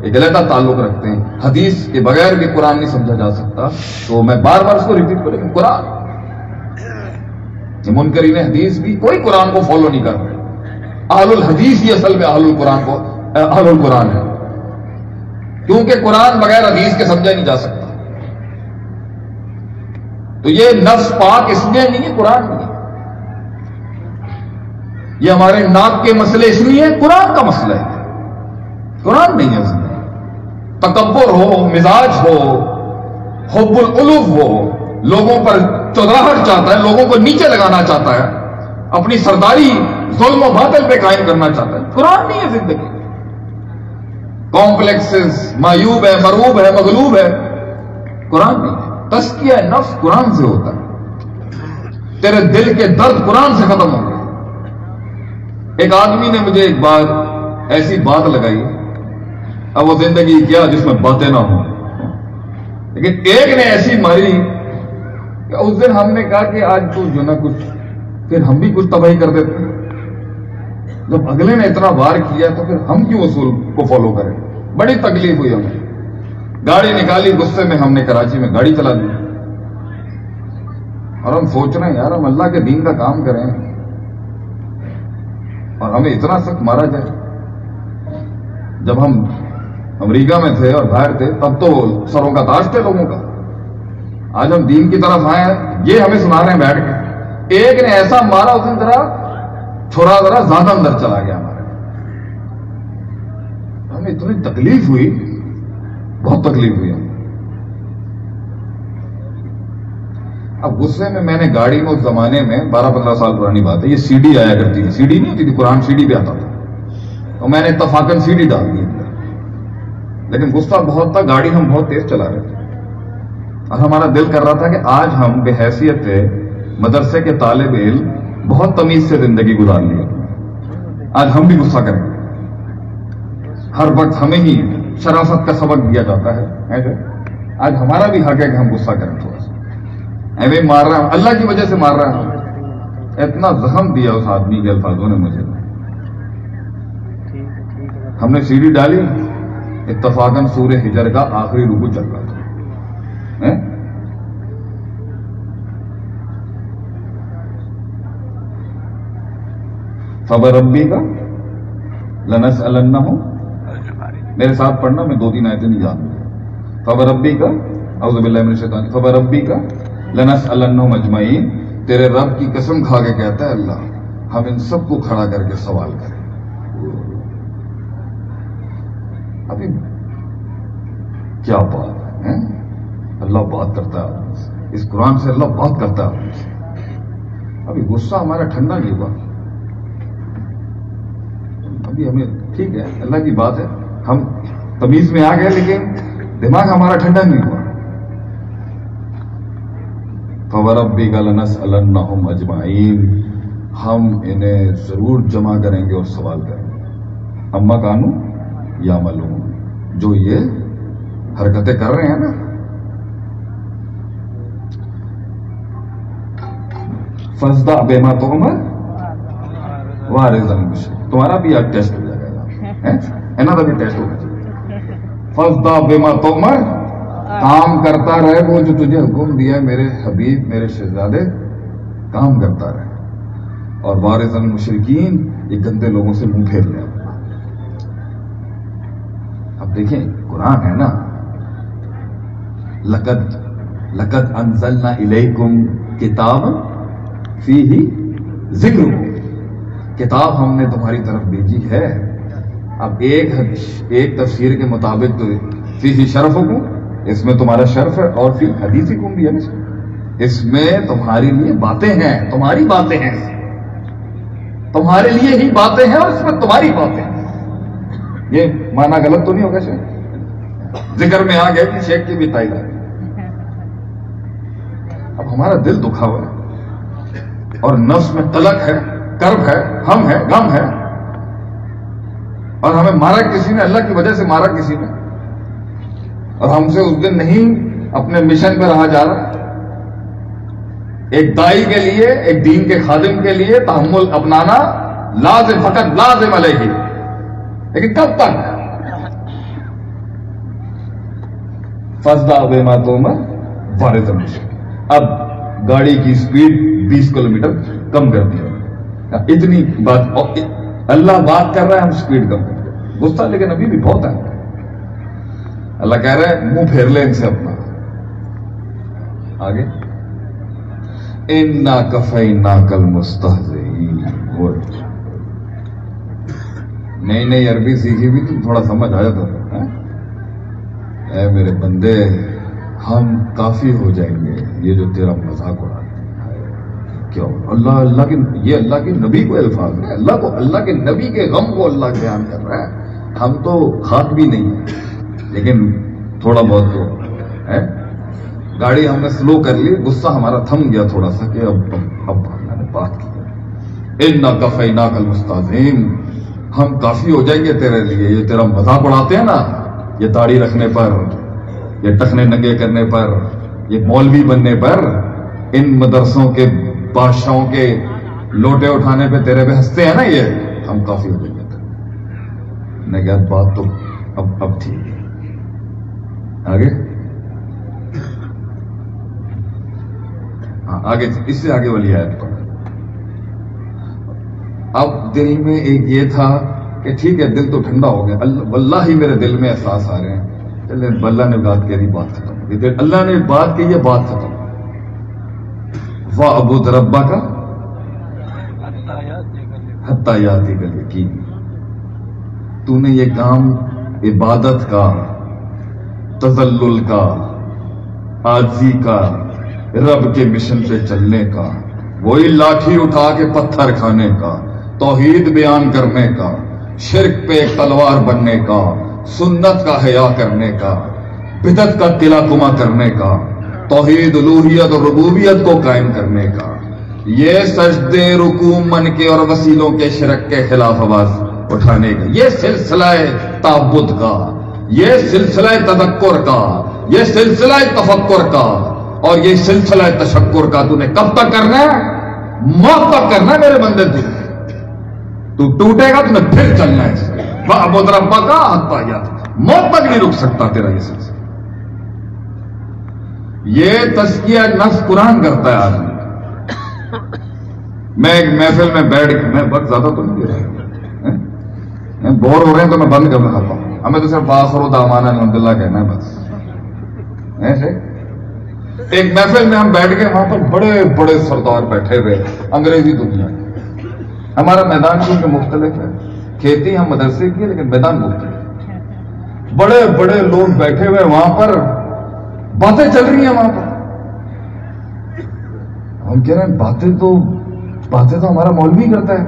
ایک علیحدہ تعلق رکھتے ہیں۔ حدیث کے بغیر بھی قرآن نہیں سمجھا جا سکتا، تو میں بار بار اس کو ریپیٹ کروں، لیکن قرآن، یہ منکرین حدیث بھی کوئی قرآن کو فالو نہیں کر رہے۔ اہل الحدیث ہی اصل میں اہل القرآن ہے، کیونکہ قرآن بغیر حدیث کے سمجھا نہیں جا سکتا۔ تو یہ نفس پاک اس لیے نہیں ہے، قرآن نہیں ہے۔ یہ ہمارے ناک کے مسئلے اس لیے ہیں، قرآن کا مسئلہ ہے، قرآن نہیں ہے اس میں۔ تکبر ہو، مزاج ہو، حب العلو ہو، لوگوں پر چودراہٹ چاہتا ہے، لوگوں کو نیچے لگانا چاہتا ہے، اپنی سرداری ظلم و باطل پہ قائم کرنا چاہتا ہے، قرآن نہیں ہے زندگی۔ کمپلیکسز، معیوب ہے، مرعوب ہے، مغلوب ہے، قرآن نہیں ہے۔ تزکیہ نفس قرآن سے ہوتا ہے، تیرے دل کے درد قرآن سے ختم ہو گئے۔ ایک آدمی نے مجھے ایک بار ایسی بات لگائی، اب وہ زندگی کیا جس میں باتیں نہ ہوں، لیکن ایک نے ایسی ماری کہ اس دن ہم نے کہا کہ آج تو جو نا کچھ، پھر ہم بھی کچھ تباہی کر دیتے ہیں۔ جب اگلے نے اتنا وار کیا تو پھر ہم کیوں اصول کو فالو کریں؟ بڑی تکلیف ہوئی ہمیں، گاڑی نکالی، غصے میں ہم نے کراچی میں گاڑی چلا لی، اور ہم سوچ رہے ہیں یار ہم اللہ کے دین کا کام کریں اور ہمیں اتنا سخت مارا جائے۔ جب ہم امریکہ میں تھے اور باہر تھے تب تو سروں کا تاج تھے لوگوں کا، آج ہم دین کی طرف آئے ہیں، یہ ہمیں سنا رہے ہیں بیٹھ کے۔ ایک نے ایسا مارا اس دن چھوڑا ذرا زیادہ اندر چلا گیا ہمارے، ہمیں اتنی تکلیف ہوئی، بہت تکلیف ہوئی ہمیں۔ اب غصے میں نے گاڑی میں اس زمانے میں 12-15 سال پرانی بات ہے، یہ سی ڈی آیا کرتی تھی، سی ڈی نہیں ہوتی تھی، قرآن سی ڈی پہ آتا تھا، تو میں نے اتفاقاً سی ڈی ڈال دی اندر، لیکن غصہ بہت تھا، گاڑی ہم بہت تیز چلا رہے تھے، اور ہمارا دل کر رہا تھا کہ آج ہم بے حیثیت مدرسے کے طالب علم بہت تمیز سے زندگی گزار لی، آج ہم بھی غصہ کریں گے، ہر وقت ہمیں ہی شرافت کا سبق دیا جاتا ہے، آج ہمارا بھی حق ہے کہ ہم غصہ کریں تھوڑا سا، ایویں مار رہا ہوں، اللہ کی وجہ سے مار رہا ہوں، اتنا زخم دیا اس آدمی کے الفاظوں نے مجھے۔ ہم نے سیڑھی ڈالی، اتفاقاً سورہ ہجر کا آخری رکوع چل رہا تھا، فَوَرَبِّكَ لَنَسْأَلَنَّهُمْ، میرے ساتھ پڑھنا، میں 2-3 آیتیں نہیں جانتا۔ فَوَرَبِّكَ، اعوذ باللہ من الشیطان، فَوَرَبِّكَ لَنَسْأَلَنَّهُمْ اجمعین، تیرے رب کی قسم کھا کے کہتا ہے اللہ، ہم ان سب کو کھڑا کر کے سوال کریں۔ ابھی کیا بات ہے، اللہ بات کرتا ہے آدمی سے، اس قرآن سے اللہ بات کرتا ہے آدمی سے۔ ابھی غصہ ہمارا ٹھنڈا نہیں ہوا، ابھی ہمیں ٹھیک ہے اللہ کی بات ہے، ہم تمیز میں آ گئے، لیکن دماغ ہمارا ٹھنڈا نہیں ہوا۔ فَوَرَبِّكَ لَنَسْأَلَنَّهُمْ أَجْمَعِينَ، ہم انہیں ضرور جمع کریں گے اور سوال کریں گے، اما کانو یعملون، جو یہ حرکتیں کر رہے ہیں نا، فَاصْدَعْ بِمَا تُؤْمَرُ وَأَعْرِضْ عَنِ الْمُشْرِكِينَ. تمہارا بھی ایک ٹیسٹ ہو جائے گا، انہوں کا بھی ٹیسٹ ہوگا. فَاصْدَعْ بِمَا تُؤْمَرُ، کام کرتا رہے وہ جو تجھے حکم دیا ہے میرے حبیب میرے شہزادے، کام کرتا رہے. اور وَأَعْرِضْ عَنِ الْمُشْرِكِينَ، یہ گندے لوگوں سے منہ پھیر لیا. اب دیکھیں قرآن ہے نا، لَقَدْ أَنزَلْنَا إِلَيْكُمْ كِتَابًا فِيهِ ذِكْرُكُمْ، کتاب ہم نے تمہاری طرف بھیجی ہے. اب ایک تفسیر کے مطابق تو فِيهِ شَرَفُكُمْ، اس میں تمہارا شرف ہے، اور فِي حدیثکم بھی ہے نا، اس میں تمہاری لیے باتیں ہیں، تمہاری باتیں ہیں، تمہارے لیے ہی باتیں ہیں، اور اس میں تمہاری باتیں ہیں. یہ معنی غلط تو نہیں ہوگا شیخ؟ ذکر میں آ گیا کہ شیخ کی بھی تائید ہے. اب ہمارا دل دکھا ہوا ہے اور نفس میں قلق ہے، کرب ہے، ہم ہے، غم ہے، اور ہمیں مارا کسی نے، اللہ کی وجہ سے مارا کسی نے، اور ہم سے اس دن نہیں اپنے مشن پہ رہا جا رہا. ایک دائی کے لیے، ایک دین کے خادم کے لیے تحمل اپنانا لازم، فقط لازم علیہ، لیکن کب تک؟ فَاصْدَعْ بِمَا تُؤْمَرُ وَأَعْرِضْ عَنِ الْمُشْرِكِينَ. اب گاڑی کی سپیڈ 20 کلومیٹر کم کر دیا. اتنی بات، اللہ بات کر رہا ہے، ہم سپیڈ کم کر دیں. غصہ لیکن ابھی بھی بہت ہے. اللہ کہہ رہا ہے منہ پھیر لے ان سے اپنا. آگے اِنَّا كَفَيْنَاكَ الْمُسْتَهْزِئِينَ. نئی عربی سیکھی بھی تو تھوڑا سمجھ آیا تھا. اے میرے بندے، ہم کافی ہو جائیں گے یہ جو تیرا مذاق اڑاتے ہیں. کیوں؟ اللہ کے، یہ اللہ کے نبی کو الفاظ ہے، اللہ کے نبی کے غم کو اللہ بیان کر رہا ہے. ہم تو خاک بھی نہیں ہیں، لیکن تھوڑا بہت تو ہے. گاڑی ہم نے سلو کر لی، غصہ ہمارا تھم گیا تھوڑا سا کہ اب اللہ نے بات کی. اِنَّا كَفَيْنَاكَ الْمُسْتَهْزِئِينَ، ہم کافی ہو جائیں گے تیرے لیے. یہ تیرا مذاق اڑاتے ہیں نا، یہ داڑھی رکھنے پر، یہ ٹخنے ننگے کرنے پر، یہ مولوی بننے پر، ان مدرسوں کے بادشاہوں کے لوٹے اٹھانے پہ تیرے پہ ہنستے ہیں نا، یہ ہم کافی ہو جائیں گے. میں کہا بات تو اب ٹھیک ہے. آگے آگے اس سے آگے والی آیت پڑھ. اب دل میں ایک یہ تھا کہ ٹھیک ہے دل تو ٹھنڈا ہو گیا، واللہ ہی میرے دل میں احساس آ رہے ہیں، چلے اللہ نے بات کہی، بات ختم. اللہ نے بات کہی ہے، بات ختم. وَاعْبُدْ رَبَّكَ حَتَّىٰ يَأْتِيَكَ الْيَقِينُ. تو نے یہ کام عبادت کا، تذلل کا، عاجزی کا، رب کے مشن پہ چلنے کا، وہی لاٹھی اٹھا کے پتھر کھانے کا، توحید بیان کرنے کا، شرک پہ تلوار بننے کا، سنت کا حیا کرنے کا، بدعت کا قلعہ کما کرنے کا، توحید الوہیت اور ربوبیت کو قائم کرنے کا، یہ سجدے رکوع من کے اور وسیلوں کے شرک کے خلاف آواز اٹھانے کا، یہ سلسلہ تعبد کا، یہ سلسلہ تذکر کا، یہ سلسلہ تفکر کا، اور یہ سلسلہ تشکر کا تو نے کب تک کرنا ہے؟ موت تک کرنا ہے میرے بندے. تو ٹوٹے گا تو نے پھر چلنا ہے. وَاعْبُدْ رَبَّكَ حَتَّىٰ يَأْتِيَكَ، موت تک نہیں رک سکتا تیرا یہ سلسلہ. یہ تزکیہ نفس قرآن کرتا ہے آدمی. میں ایک محفل میں بیٹھ کے، میں بہت زیادہ تو نہیں دے رہا، بور ہو رہے ہیں تو میں بند کرنا چاہتا ہوں. ہمیں تو صرف آخر دعوانا الحمدللہ کہنا ہے بس. ایسے ایک محفل میں ہم بیٹھ گئے، وہاں پر بڑے بڑے سردار بیٹھے ہوئے انگریزی دنیا کے. ہمارا میدان کیونکہ مختلف ہے، کھیتی ہم مدرسے کی ہے لیکن میدان مختلف ہے. بڑے بڑے لوگ بیٹھے ہوئے وہاں پر، باتیں چل رہی ہیں وہاں پر. ہم کہہ رہے ہیں باتیں تو ہمارا مولوی کرتا ہے،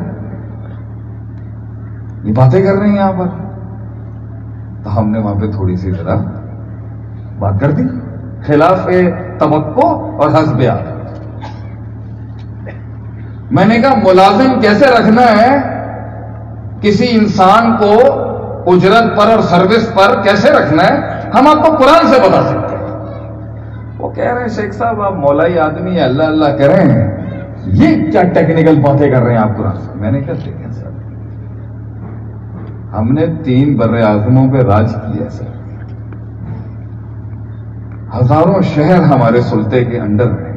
یہ باتیں کر رہے ہیں یہاں پر. تو ہم نے وہاں پہ تھوڑی سی ذرا بات کر دی، خلاف توقع اور حسب عادت. میں نے کہا ملازم کیسے رکھنا ہے، کسی انسان کو اجرت پر اور سروس پر کیسے رکھنا ہے، ہم آپ کو قرآن سے بتا سکتے ہیں. وہ کہہ رہے ہیں شیخ صاحب آپ مولائی آدمی ہیں، اللہ اللہ کریں، یہ کیا ٹیکنیکل باتیں کر رہے ہیں آپ قرآن سے؟ میں نے کیا دیکھا سر، ہم نے 3 بر اعظموں پہ راج کیا سر، ہزاروں شہر ہمارے سلطے کے انڈر ہیں،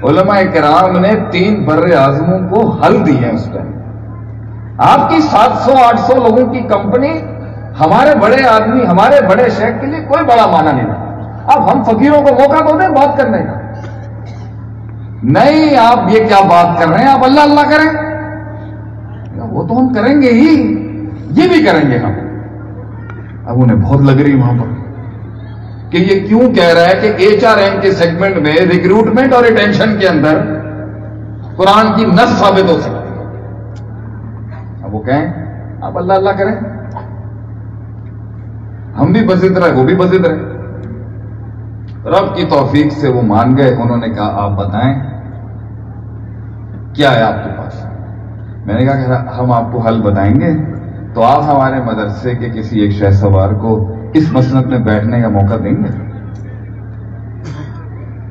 علماء کرام نے 3 بر اعظموں کو حل دی ہے اس ٹائم۔ آپ کی 700-800 لوگوں کی کمپنی ہمارے بڑے آدمی، ہمارے بڑے شیخ کے لیے کوئی بڑا معنی نہیں رہا۔ اب ہم فقیروں کو موقع تو دیں بات کرنے کا، نہیں آپ یہ کیا بات کر رہے ہیں، آپ اللہ اللہ کریں، وہ تو ہم کریں گے ہی، یہ بھی کریں گے ہم۔ اب انہیں بہت لگ رہی وہاں پر کہ یہ کیوں کہہ رہا ہے کہ HRM کے سیگمنٹ میں ریکروٹمنٹ اور ریٹینشن کے اندر قرآن کی نص ثابت ہو سکتی ہے۔ اب وہ کہیں آپ اللہ اللہ کریں، ہم بھی بضد رہے، وہ بھی بضد رہے۔ رب کی توفیق سے وہ مان گئے، انہوں نے کہا آپ بتائیں کیا ہے آپ کے پاس؟ میں نے کہا کہ ہم آپ کو حل بتائیں گے تو آپ ہمارے مدرسے کے کسی ایک شہ سوار کو اس مسند میں بیٹھنے کا موقع دیں گے؟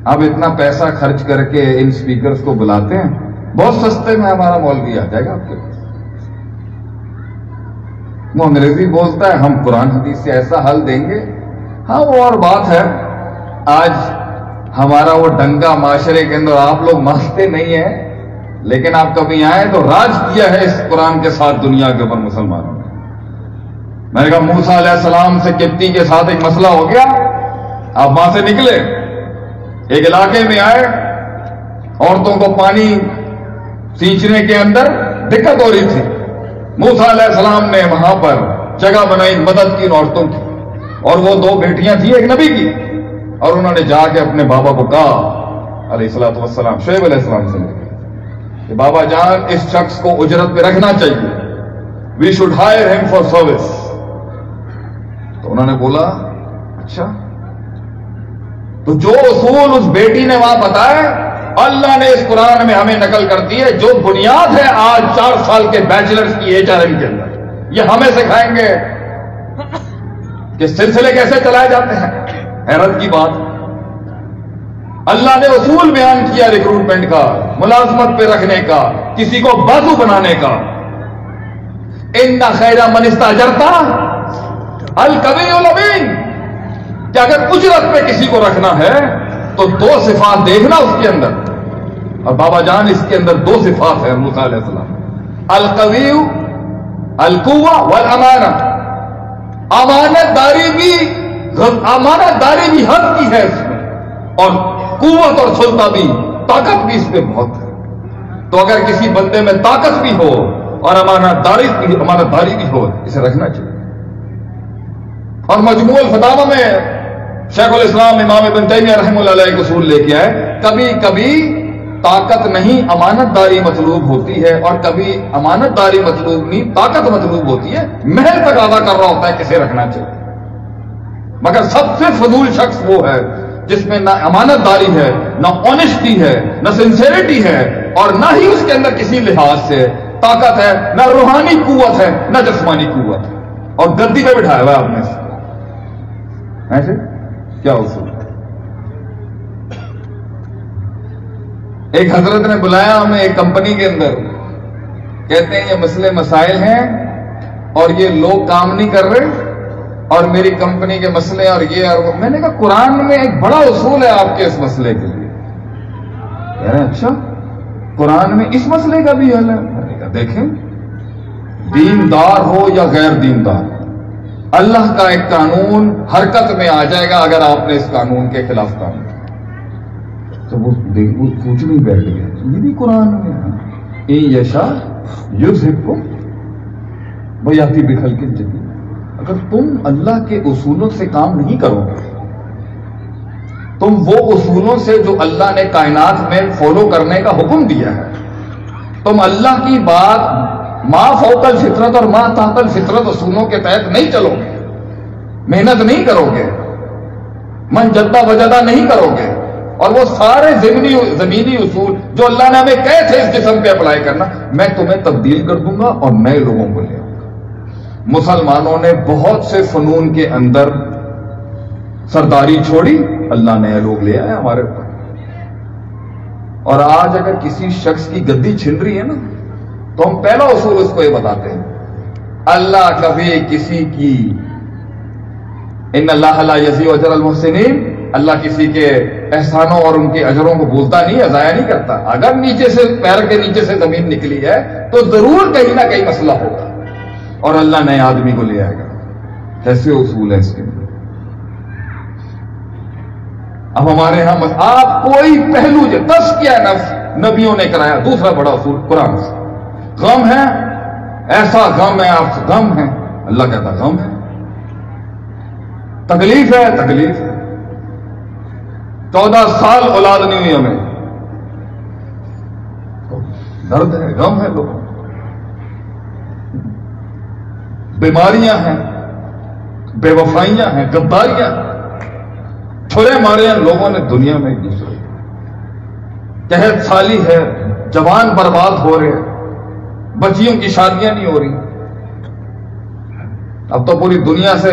آپ اتنا پیسہ خرچ کر کے ان سپیکرز کو بلاتے ہیں، بہت سستے میں ہمارا مولوی آ جائے گا آپ کے پاس، وہ انگریزی بولتا ہے، ہم قرآن حدیث سے ایسا حل دیں گے۔ ہاں وہ اور بات ہے، آج ہمارا وہ ڈنگا معاشرے کے اندر آپ لوگ مانتے نہیں ہیں، لیکن آپ کبھی آئے تو راج کیا ہے اس قرآن کے ساتھ دنیا کے اوپر مسلمانوں نے۔ میں نے کہا موسیٰ علیہ السلام سے قبطی کے ساتھ ایک مسئلہ ہو گیا، آپ وہاں سے نکلے، ایک علاقے میں آئے، عورتوں کو پانی سینچنے کے اندر دقت ہو رہی تھی، موسیٰ علیہ السلام نے وہاں پر جگہ بنائی مدد کی ان عورتوں کی، اور وہ 2 بیٹیاں تھیں ایک نبی کی، اور انہوں نے جا کے اپنے بابا کو کہا علیہ الصلوۃ والسلام، شعیب علیہ السلام سے کہ بابا جان اس شخص کو اجرت پہ رکھنا چاہیے، وی شوڈ ہائر ہم فار سروس۔ تو انہوں نے بولا اچھا، تو جو اصول اس بیٹی نے وہاں بتایا اللہ نے اس قرآن میں ہمیں نقل کر دی ہے، جو بنیاد ہے آج 4 سال کے بیچلرز کی HRM کے اندر، یہ ہمیں سکھائیں گے کہ سلسلے کیسے چلائے جاتے ہیں۔ حیرت کی بات، اللہ نے اصول بیان کیا ریکروٹمنٹ کا، ملازمت پہ رکھنے کا، کسی کو بازو بنانے کا۔ ان خیر من استاجرتا القوی الامین، کہ اگر اجرت پہ کسی کو رکھنا ہے تو 2 صفات دیکھنا اس کے اندر، اور بابا جان اس کے اندر 2 صفات ہیں موسیٰ علیہ السلام، القوی القوہ والامانہ، امانت داری بھی حد کی ہے اس میں، اور قوت اور سلطہ بھی، طاقت بھی اس میں بہت ہے۔ تو اگر کسی بندے میں طاقت بھی ہو اور امانت داری بھی ہو، اسے رکھنا چاہیے۔ اور مجموع الفتاوی میں شیخ الاسلام امام ابن تیمیہ رحمہ اللہ علیہ ایک اصول لے کے آئے، کبھی کبھی طاقت نہیں امانت داری مطلوب ہوتی ہے، اور کبھی امانت داری مطلوب نہیں طاقت مطلوب ہوتی ہے، محل تقاضا کر رہا ہوتا ہے کسے رکھنا چاہیے۔ مگر سب سے فضول شخص وہ ہے جس میں نہ امانت داری ہے، نہ آنیسٹی ہے، نہ سنسیریٹی ہے، اور نہ ہی اس کے اندر کسی لحاظ سے طاقت ہے، نہ روحانی قوت ہے، نہ جسمانی قوت ہے، اور گدی پہ بٹھایا ہوا آپ نے ایسے کیا اصول ہے؟ ایک حضرت نے بلایا ہمیں ایک کمپنی کے اندر، کہتے ہیں یہ مسئلے مسائل ہیں اور یہ لوگ کام نہیں کر رہے، اور میری کمپنی کے مسئلے اور یہ اور وہ۔ میں نے کہا قرآن میں ایک بڑا اصول ہے آپ کے اس مسئلے کے لیے۔ کہہ رہے اچھا قرآن میں اس مسئلے کا بھی حل ہے؟ میں نے کہا دیکھیں، دیندار ہو یا غیر دیندار، اللہ کا ایک قانون حرکت میں آ جائے گا اگر آپ نے اس قانون کے خلاف کام کیا۔ تو وہ سوچنے بیٹھ گیا، یہ بھی قرآن میں ہے، یشا یذہبکم ویأتی بخلق جدید۔ اگر تم اللہ کے اصولوں سے کام نہیں کرو گے، تم وہ اصولوں سے جو اللہ نے کائنات میں فالو کرنے کا حکم دیا ہے، تم اللہ کی بات ما فوق الفطرت اور ما تحت الفطرت اصولوں کے تحت نہیں چلو گے، محنت نہیں کرو گے، من جدہ وجدہ نہیں کرو گے، اور وہ سارے زمینی اصول جو اللہ نے ہمیں کہے تھے اس جسم پہ اپلائی کرنا، میں تمہیں تبدیل کر دوں گا اور نئے لوگوں کو لے آؤں گا۔ مسلمانوں نے بہت سے فنون کے اندر سرداری چھوڑی، اللہ نئے لوگ لے آئے ہمارے اوپر۔ اور آج اگر کسی شخص کی گدی چھن رہی ہے نا تو ہم پہلا اصول اس کو یہ بتاتے ہیں، اللہ کبھی کسی کی ان اللہ لا یضیع اجر المحسنین، اللہ کسی کے احسانوں اور ان کے اجروں کو بھولتا نہیں ہے، ضائع نہیں کرتا۔ اگر نیچے سے پیر کے نیچے سے زمین نکلی ہے تو ضرور کہیں نہ کہیں مسئلہ ہوگا اور اللہ نئے آدمی کو لے آئے گا۔ کیسے اصول ہے اس کے؟ اب ہمارے ہاں آپ کوئی پہلو جو تزکیہ نفس نبیوں نے کرایا، دوسرا بڑا اصول قرآن سے، غم ہے ایسا غم ہے، آپ سے غم ہے، اللہ کہتا غم ہے، تکلیف ہے تکلیف ہے، 14 سال اولاد نہیں ہوئی ہمیں، درد ہے، غم ہے، لوگوں بیماریاں ہیں، بے وفائیاں ہیں، غداریاں، چھرے مارے ہیں لوگوں نے دنیا میں ایک دوسرے، قحط سالی ہے، جوان برباد ہو رہے ہیں، بچیوں کی شادیاں نہیں ہو رہی۔ اب تو پوری دنیا سے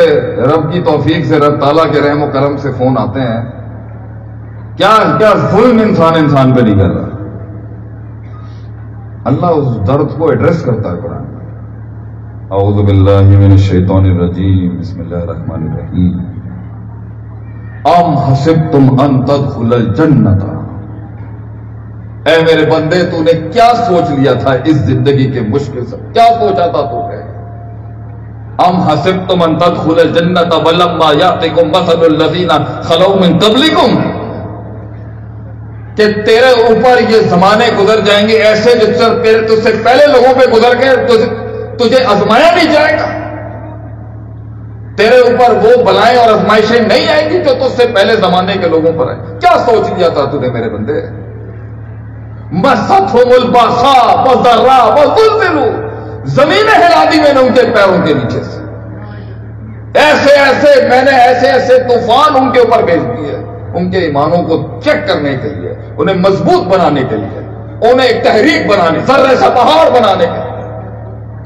رب کی توفیق سے، رب تعالیٰ کے رحم و کرم سے فون آتے ہیں، کیا کیا ظلم انسان پہ نہیں کر رہا۔ اللہ اس درد کو ایڈریس کرتا ہے قرآن میں۔ اعوذ باللہ من الشیطان الرجیم، بسم اللہ الرحمن الرحیم۔ ام حسبتم ان تدخلوا الجنۃ، اے میرے بندے تو نے کیا سوچ لیا تھا اس زندگی کے مشکل سے، کیا سوچا تھا تو ہے؟ ام حسبتم ان تدخلوا الجنۃ ولما یاتکم مثل الذین خلوا من قبلکم، کہ تیرے اوپر یہ زمانے گزر جائیں گے ایسے جس سے تجھ سے پہلے لوگوں پہ گزر کے تجھے آزمایا نہیں جائے گا، تیرے اوپر وہ بلائیں اور آزمائشیں نہیں آئیں گی جو تجھ سے پہلے زمانے کے لوگوں پر آئیں۔ کیا سوچ لیا تھا تو نے میرے بندے؟ مَسَّتْهُمُ الْبَأْسَاءُ وَالضَّرَّاءُ وَزُلْزِلُوا، زمینیں ہلا دی میں نے ان کے پیروں کے نیچے سے، میں نے ایسے طوفان ان کے اوپر بھیج دیے، ان کے ایمانوں کو چیک کرنے کے لیے، انہیں مضبوط بنانے کے لیے، انہیں ایک تحریک بنانے، ذرے سے پہاڑ بنانے کے لیے،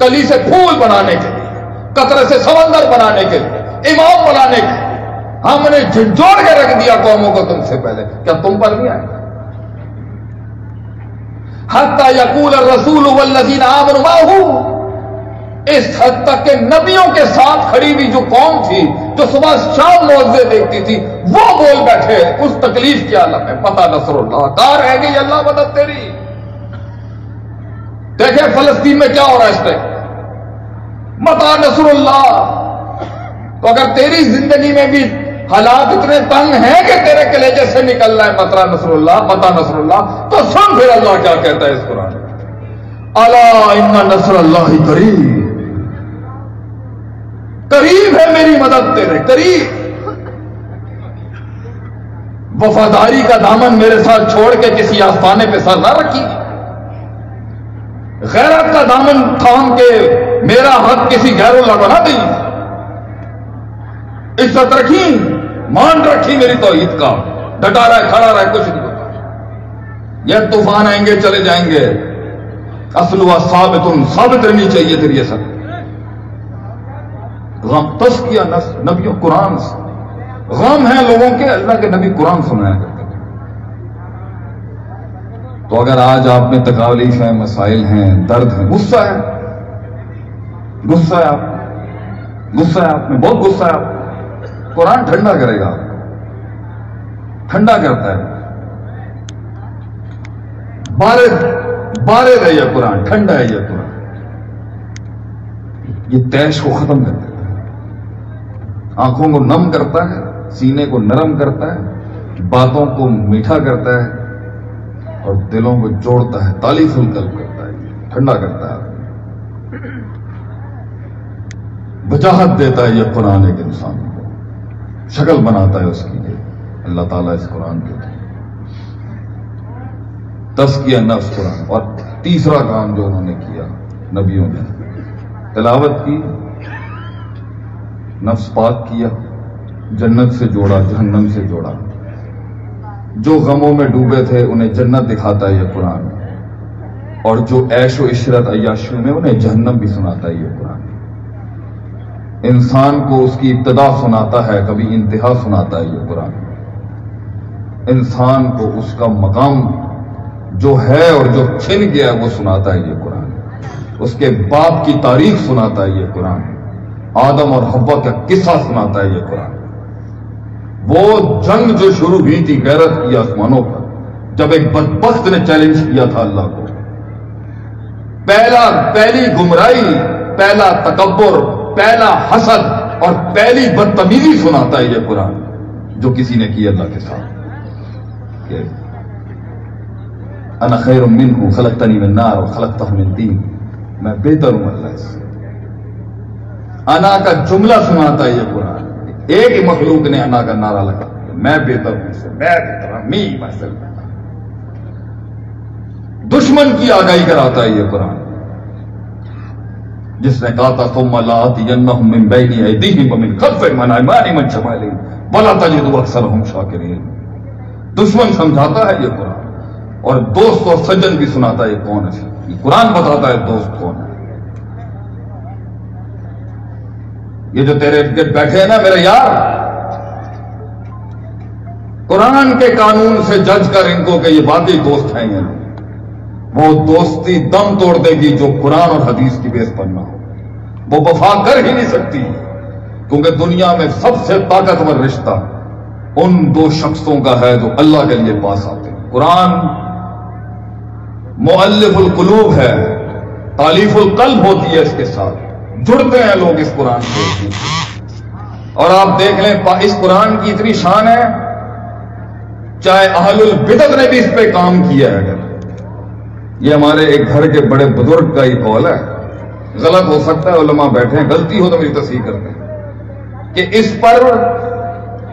کلی سے پھول بنانے کے لیے، قطرے سے سمندر بنانے کے لیے، امام بنانے کے لیے ہم نے جھنجھوڑ کے رکھ دیا قوموں کو تم سے پہلے۔ کیا تم پر نہیں آئے؟ حتی یقول الرسول والذین آمنوا معہ، اس حد تک کہ نبیوں کے ساتھ کھڑی ہوئی جو قوم تھی جو صبح شام معجزے دیکھتی تھی وہ بول بیٹھے اس تکلیف کے عالم میں، متی نصر اللہ، کہاں رہ گئی اللہ مدد تیری؟ دیکھیں فلسطین میں کیا ہو رہا ہے اس پہ، متی نصر اللہ۔ تو اگر تیری زندگی میں بھی حالات اتنے تنگ ہیں کہ تیرے کلیجے سے نکل رہا ہے متی نصر اللہ، تو سن پھر اللہ کیا کہتا ہے اس قرآن میں، الا ان نصر اللہ قریب، قریب ہے میری مدد تیرے، قریب۔ وفاداری کا دامن میرے ساتھ چھوڑ کے کسی آستانے پہ سر نہ رکھی، غیرت کا دامن تھام کے میرا حق کسی غیر اللہ کو نہ دی، عزت رکھی، مان رکھی میری توحید کا، ڈٹا رہا ہے، کھڑا رہا ہے، کچھ نہیں ہوتا۔ یہ طوفان آئیں گے چلے جائیں گے، اصلها ثابت رہنی چاہیے تیری یہ سب۔ غم تزکیہ نفس، نبیوں قرآن سے غم ہے لوگوں کے، اللہ کے نبی قرآن سنایا کرتے ہیں۔ تو اگر آج آپ میں تکالیف ہیں، مسائل ہیں، درد ہے، غصہ ہے آپ میں، بہت غصہ ہے آپ میں، قرآن ٹھنڈا کرے گا، ٹھنڈا کرتا ہے، بارد ہے یہ قرآن، ٹھنڈا ہے یہ قرآن، یہ تیش کو ختم کر دیتا ہے، آنکھوں کو نم کرتا ہے، سینے کو نرم کرتا ہے، باتوں کو میٹھا کرتا ہے اور دلوں کو جوڑتا ہے، تالیف القلب کرتا ہے، ٹھنڈا کرتا ہے، وجاہت دیتا ہے یہ قرآن ایک انسان کو، شکل بناتا ہے اس کی لیے اللہ تعالیٰ اس قرآن کے لیے۔ تزکیہ نفس قرآن۔ اور تیسرا کام جو انہوں نے کیا نبیوں نے، تلاوت کی، نفس پاک کیا، جنت سے جوڑا، جہنم سے جوڑا، جو غموں میں ڈوبے تھے انہیں جنت دکھاتا ہے یہ قرآن، اور جو عیش و عشرت عیاشیوں میں انہیں جہنم بھی سناتا ہے یہ قرآن۔ انسان کو اس کی ابتدا سناتا ہے، کبھی انتہا سناتا ہے یہ قرآن، انسان کو اس کا مقام جو ہے اور جو چھن گیا وہ سناتا ہے یہ قرآن. اس کے باپ کی تاریخ سناتا ہے یہ قرآن. آدم اور حوا کا قصہ سناتا ہے یہ قرآن. وہ جنگ جو شروع ہوئی تھی غیرت کی آسمانوں پر، جب ایک بدبخت نے چیلنج کیا تھا اللہ کو، پہلی گمراہی، پہلا تکبر، پہلا حسد اور پہلی بدتمیزی سناتا ہے یہ قرآن جو کسی نے کی اللہ کے ساتھ کہ انا خیر منہ خلقتنی من نار وخلقتہ من طین، میں بہتر ہوں اللہ سے. انا کا جملہ سناتا ہے یہ قرآن. ایک ہی مخلوق نے انا کا نعرہ لگا، میں بہتر ہوں سے، میں بہتر ہوں، می مثل. دشمن کی آگاہی کراتا ہے یہ قرآن، جس نے کہا تھا ثم لآتینہم من بین ایدیہم ومن خلفہم وعن ایمانہم وعن شمائلہم ولا تجد اکثرہم شاکرین. دشمن سمجھاتا ہے یہ قرآن، اور دوست اور سجن بھی سناتا ہے یہ کون ہے. یہ قرآن بتاتا ہے دوست کون ہے. یہ جو تیرے ارد گرد بیٹھے ہیں نا میرے یار، قرآن کے قانون سے جج کر ان کو کہ یہ باقی دوست ہیں یہ، وہ دوستی دم توڑ دے گی جو قرآن اور حدیث کی بیس پر نہ ہو. وہ وفا کر ہی نہیں سکتی، کیونکہ دنیا میں سب سے طاقتور رشتہ ان دو شخصوں کا ہے جو اللہ کے لیے پاس آتے ہیں. قرآن مؤلف القلوب ہے، تالیف القلب ہوتی ہے اس کے ساتھ، جڑتے ہیں لوگ اس قرآن سے. اور آپ دیکھ لیں اس قرآن کی اتنی شان ہے، چاہے اہل البدعت نے بھی اس پہ کام کیا ہے. اگر یہ ہمارے ایک گھر کے بڑے بزرگ کا ہی قول ہے، غلط ہو سکتا ہے، علماء بیٹھے ہیں، غلطی ہو تو میری تصحیح کرتے ہیں کہ اس پر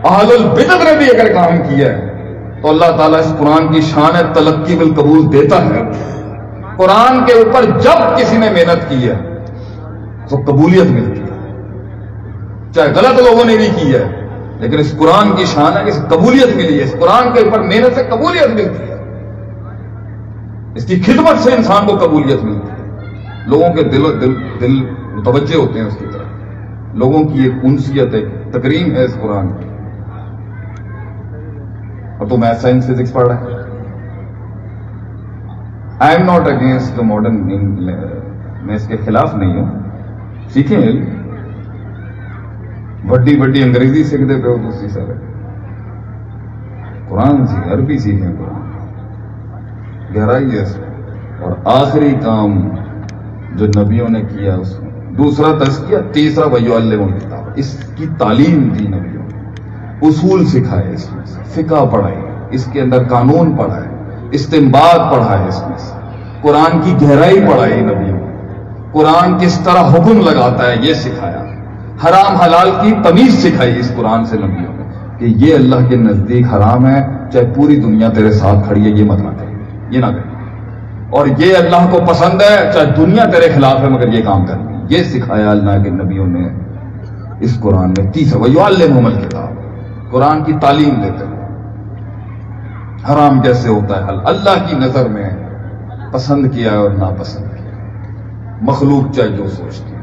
اہل البدعت نے بھی اگر کام کیا ہے تو اللہ تعالیٰ اس قرآن کی شان تلقی بالقبول دیتا ہے. قرآن کے اوپر جب کسی نے محنت کی ہے تو قبولیت ملتی ہے، چاہے غلط لوگوں نے بھی کی ہے، لیکن اس قرآن کی شان ہے کہ اس قبولیت ملی ہے. اس قرآن کے اوپر محنت سے قبولیت ملتی ہے، اس کی خدمت سے انسان کو قبولیت ملتی ہے. لوگوں کے دل متوجہ ہوتے ہیں اس کی طرف، لوگوں کی ایک انسیت، ایک تکریم ہے اس قرآن کی. اور تو میتھ سائنس فزکس پڑھ رہا ہے. I am not against the modern, میں اس کے خلاف نہیں ہوں، سیکھیں. بڑی بڑی انگریزی سیکھتے پہ دوسری سر قرآن سیکھیں، عربی سیکھیں. قرآن گہرائی ہے. اور آخری کام جو نبیوں نے کیا اس میں دوسرا تزکیہ، تیسرا وَيُعَلِّمُ الْكِتَابَ، اس کی تعلیم دی نبیوں نے، اصول سکھائے، اس میں سے فقہ پڑھائی، اس کے اندر قانون پڑھائے، استنباط پڑھائے، اس میں سے قرآن کی گہرائی پڑھائی نبیوں نے. قرآن کس طرح حکم لگاتا ہے یہ سکھایا. حرام حلال کی تمیز سکھائی اس قرآن سے نبیوں نے کہ یہ اللہ کے نزدیک حرام ہے، چاہے پوری دنیا تیرے ساتھ کھڑی ہے، یہ مت نہ کرے، یہ نہ کرے. اور یہ اللہ کو پسند ہے، چاہے دنیا تیرے خلاف ہے، مگر یہ کام کرنا. یہ سکھایا اللہ کے نبیوں نے اس قرآن میں. تیسرا وَيُعَلِّمُهُمُ الْكِتَابَ، قرآن کی تعلیم دیتے ہیں. حرام کیسے ہوتا ہے حل، اللہ کی نظر میں پسند کیا اور ناپسند کیا، مخلوق چاہے جو سوچتی ہے.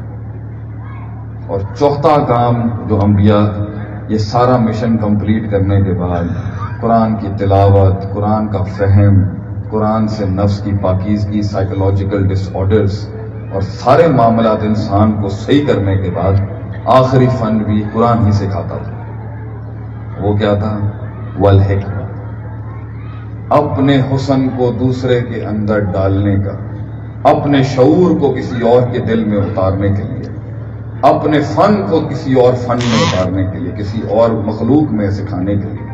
اور چوتھا کام جو انبیاء یہ سارا مشن کمپلیٹ کرنے کے بعد قرآن کی تلاوت، قرآن کا فہم، قرآن سے نفس کی پاکیزگی، سائیکولوجیکل ڈس آرڈرز اور سارے معاملات انسان کو صحیح کرنے کے بعد آخری فن بھی قرآن ہی سکھاتا تھا. وہ کیا تھا؟ والحکمہ، اپنے حسن کو دوسرے کے اندر ڈالنے کا، اپنے شعور کو کسی اور کے دل میں اتارنے کے لیے، اپنے فن کو کسی اور فن میں اتارنے کے لیے، کسی اور مخلوق میں سکھانے کے لیے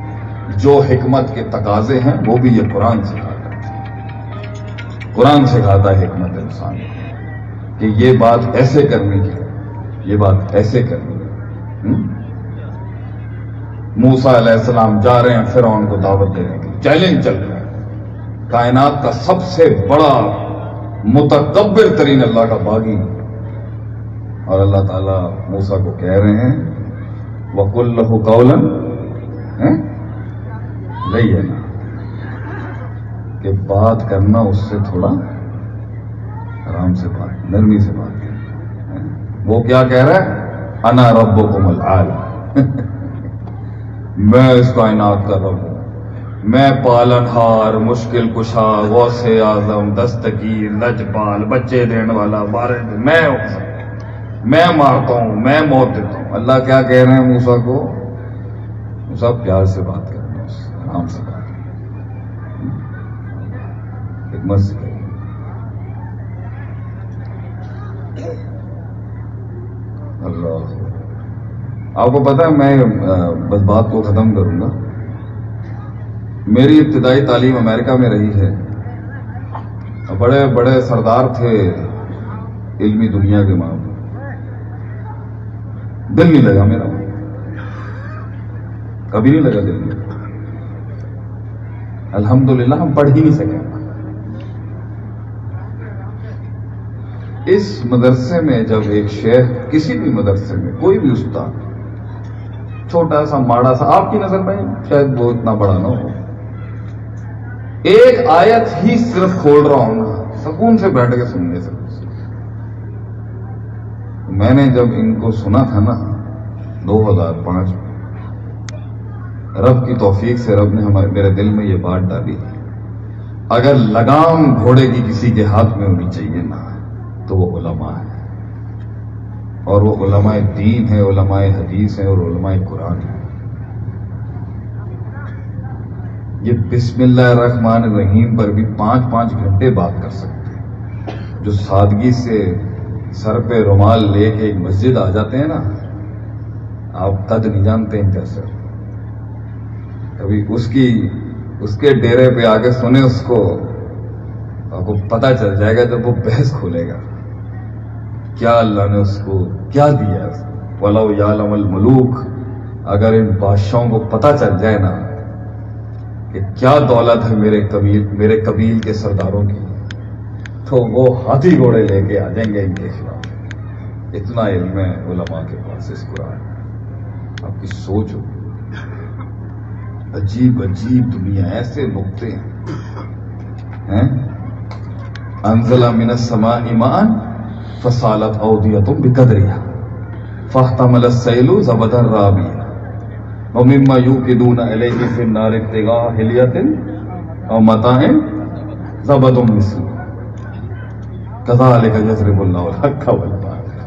جو حکمت کے تقاضے ہیں وہ بھی یہ قرآن سکھاتا ہے. قرآن سکھاتا ہے حکمت انسان کہ یہ بات ایسے کرنی ہے، یہ بات ایسے کرنی ہے. موسیٰ علیہ السلام جا رہے ہیں فرعون کو دعوت دینے کے لیے، چیلنج چل رہا ہے. کائنات کا سب سے بڑا متکبر ترین اللہ کا باغی، اور اللہ تعالیٰ موسیٰ کو کہہ رہے ہیں وَقُلْ لَهُ قَوْلًا لَيِّنًا، کہ بات کرنا اس سے تھوڑا آرام سے بات، نرمی سے بات کرنا. وہ کیا کہہ رہا ہے؟ انا ربکم الاعلی، میں اس کائنات کا رب ہوں، میں پالنہار، مشکل کشا، غوث اعظم، دستگیر، لجپال، بچے دینے والا، میں مارتا ہوں، میں موت دیتا ہوں. اللہ کیا کہہ رہے ہیں موسیٰ کو؟ موسیٰ پیار سے بات کر رہے ہیں، آرام سے بات کر رہے ہیں، حکمت سے کر رہے ہیں. اللہ آپ کو پتا ہے، میں بس بات کو ختم کروں گا. میری ابتدائی تعلیم امریکہ میں رہی ہے. بڑے بڑے سردار تھے علمی دنیا کے معاملے، دل نہیں لگا میرا، کبھی نہیں لگا دل میں. الحمدللہ ہم پڑھ ہی نہیں سکے. اس مدرسے میں جب ایک شیخ، کسی بھی مدرسے میں کوئی بھی استاد چھوٹا سا ماڑا سا، آپ کی نظر میں شاید وہ اتنا بڑا نہ ہو، ایک آیت ہی صرف کھول رہا ہوں نا، سکون سے بیٹھ کے سننے سے. میں نے جب ان کو سنا تھا نا 2005 رب کی توفیق سے رب نے میرے دل میں یہ بات ڈالی، اگر لگام گھوڑے کی کسی کے ہاتھ میں ہونی چاہیے نا تو وہ علماء ہیں، اور وہ علماء دین ہیں، علماء حدیث ہیں، اور علماء قرآن ہیں. یہ بسم اللہ الرحمن الرحیم پر بھی 5 گھنٹے بات کر سکتے ہیں. جو سادگی سے سر پہ رومال لے کے ایک مسجد آ جاتے ہیں نا، آپ قد نہیں جانتے ہیں کیسے. کبھی اس کے ڈیرے پہ آ کے سنے اس کو، آپ کو پتہ چل جائے گا جب وہ بحث کھولے گا کیا اللہ نے اس کو کیا دیا. وَلَوْ يَعْلَمُ الْمُلُوكُ، اگر ان بادشاہوں کو پتہ چل جائے نا کہ کیا دولت ہے میرے قبیل کے سرداروں کی، تو وہ ہاتھی گھوڑے لے کے آ جائیں گے ان کے خلاف. اتنا علم ہے علماء کے پاس اس قرآن. آپ کی سوچ ہو، عجیب عجیب دنیا، ایسے نقطے ہیں. انزل من السماء ماء فسالت اودیۃ بقدرها فاحتمل السیل زبدا رابیا ومما یوقدون الیہ فی النار ابتغاء حلیۃ او متاع زبد مثلہ کذالک یضرب اللہ الحق والباطل.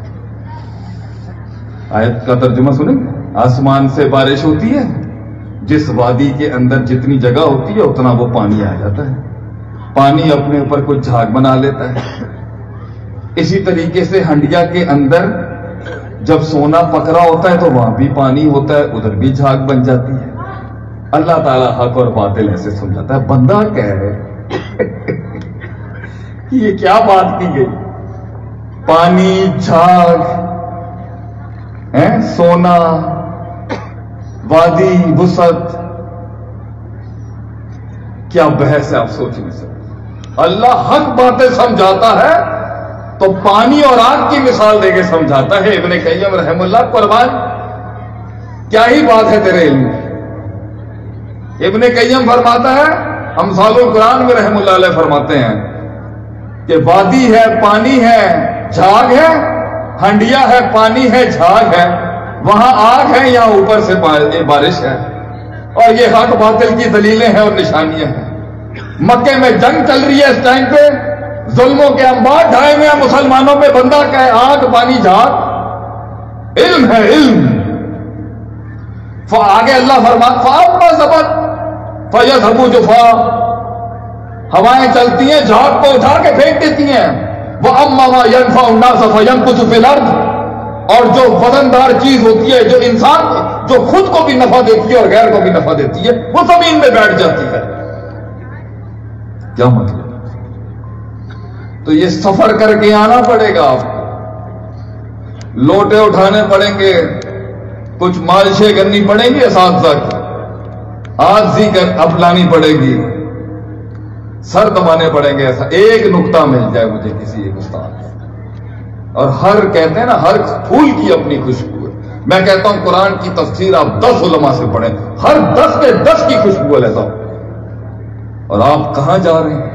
آیت کا ترجمہ سنیں. آسمان سے بارش ہوتی ہے، جس وادی کے اندر جتنی جگہ ہوتی ہے اتنا وہ پانی آ جاتا ہے. پانی اپنے اوپر کوئی جھاگ بنا لیتا ہے. اسی طریقے سے ہنڈیا کے اندر جب سونا پکڑا ہوتا ہے تو وہاں بھی پانی ہوتا ہے، ادھر بھی جھاگ بن جاتی ہے. اللہ تعالیٰ حق اور باطل ایسے سمجھاتا ہے. بندہ کہہ رہے کہ یہ کیا بات کی گئی، پانی، جھاگ، سونا، وادی، وسعت، کیا بحث ہے، آپ سوچ نہیں سکتے. اللہ حق باتیں سمجھاتا ہے تو پانی اور آگ کی مثال دے کے سمجھاتا ہے. ابن قیم رحم اللہ قربان، کیا ہی بات ہے تیرے علم کی. ابن قیم فرماتا ہے، امثال القرآن میں رحم اللہ علیہ فرماتے ہیں کہ وادی ہے، پانی ہے، جھاگ ہے، ہنڈیا ہے، پانی ہے، جھاگ ہے، وہاں آگ ہے، یہاں اوپر سے بارش ہے، اور یہ حق باطل کی دلیلیں ہیں اور نشانیاں ہیں. مکے میں جنگ چل رہی ہے اس ٹائم پہ، ظلموں کے انبار ڈھائے ہوئے ہیں مسلمانوں پہ. بندہ کہے آگ، پانی، جھاگ، علم ہے علم. آگے اللہ فرماتا فَأَمَّا زَبَدْ فَيَذْهَبُ جُفَاءً، ہوائیں چلتی ہیں، جھاگ کو اٹھا کے پھینک دیتی ہیں. وَأَمَّا مَا يَنْفَعُ النَّاسَ فَيَمْكُثُ فِي الْأَرْضِ، اور جو وزندار چیز ہوتی ہے، جو انسان جو خود کو بھی نفع دیتی ہے اور غیر کو بھی نفع دیتی ہے، وہ زمین میں بیٹھ جاتی ہے. کیا مطلب؟ تو یہ سفر کر کے آنا پڑے گا آپ کو، لوٹے اٹھانے پڑیں گے، کچھ مالشیں کرنی پڑیں گی، اساتذہ کی عاجزی اپنانی پڑے گی، سر دبانے پڑیں گے. ایسا ایک نقطہ مل جائے مجھے کسی ایک استاد، اور ہر کہتے ہیں نا ہر پھول کی اپنی خوشبو ہے. میں کہتا ہوں قرآن کی تفسیر آپ 10 علماء سے پڑھیں، ہر 10 کے 10 کی خوشبو لیتا ہوں. اور آپ کہاں جا رہے ہیں؟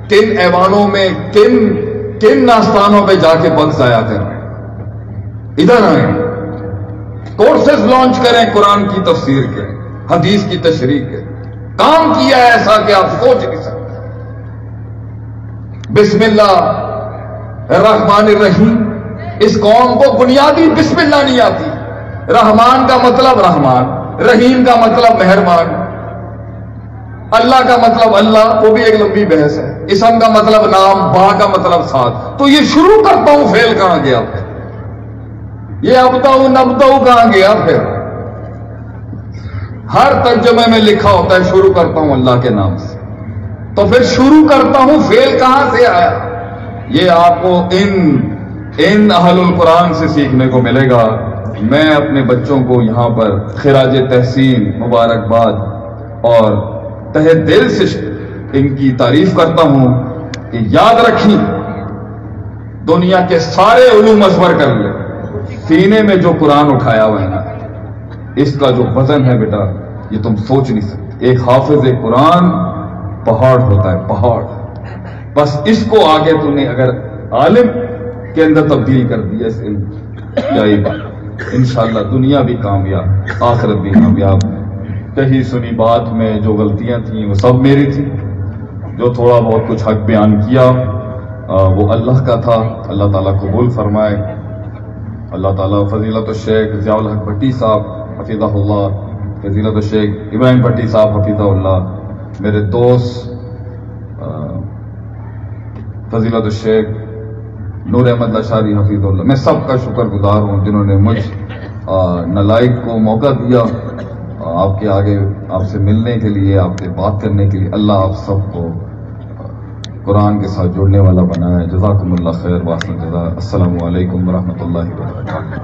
کن ایوانوں میں، کن ناستانوں پہ جا کے وقت ضائع کر رہے ہیں؟ ادھر آئیں، کورسز لانچ کریں قرآن کی تفسیر کے، حدیث کی تشریح کے. کام کیا ہے ایسا کہ آپ سوچ نہیں سکتے. بسم اللہ الرحمن الرحیم. اس قوم کو بنیادی بسم اللہ نہیں آتی. رحمان کا مطلب رحمان، رحیم کا مطلب مہربان، اللہ کا مطلب اللہ، وہ بھی ایک لمبی بحث ہے. اسم کا مطلب نام، با کا مطلب ساتھ. تو یہ شروع کرتا ہوں فعل کہاں گیا پھر؟ یہ ابتا ہوں نبتا ہوں کہاں گیا پھر؟ ہر ترجمے میں لکھا ہوتا ہے شروع کرتا ہوں اللہ کے نام سے. تو پھر شروع کرتا ہوں فعل کہاں سے آیا؟ یہ آپ کو ان اہل القرآن سے سیکھنے کو ملے گا. میں اپنے بچوں کو یہاں پر خراج تحسین، مبارکباد اور تہہ دل سے ان کی تعریف کرتا ہوں کہ یاد رکھیں دنیا کے سارے علوم ازبر کر لیں، سینے میں جو قرآن اٹھایا ہوا ہے نا، اس کا جو وزن ہے بیٹا یہ تم سوچ نہیں سکتے. ایک حافظ قرآن پہاڑ ہوتا ہے، پہاڑ. بس اس کو آگے تم نے اگر عالم کے اندر تبدیل کر دیا اس علم، کیا یہ بات انشاءاللہ دنیا بھی کامیاب، آخرت بھی کامیاب. کہیں سنی بات میں جو غلطیاں تھیں وہ سب میری تھی. جو تھوڑا بہت کچھ حق بیان کیا وہ اللہ کا تھا. اللہ تعالیٰ قبول فرمائے. اللہ تعالیٰ فضیلت الشیخ ضیاء الحق بھٹی صاحب حفظہ اللہ، فضیلت الشیخ ابراہیم بھٹی صاحب حفظہ اللہ، میرے دوست فضیلت الشیخ نور احمد لاشاری حفیظ اللہ، میں سب کا شکر گزار ہوں جنہوں نے مجھ نالائق کو موقع دیا آپ کے آگے آپ سے ملنے کے لیے، آپ سے بات کرنے کے لیے. اللہ آپ سب کو قرآن کے ساتھ جڑنے والا بنائے. جزاکم اللہ خیر، واحسن جزا. السلام علیکم ورحمۃ اللہ وبرکاتہ.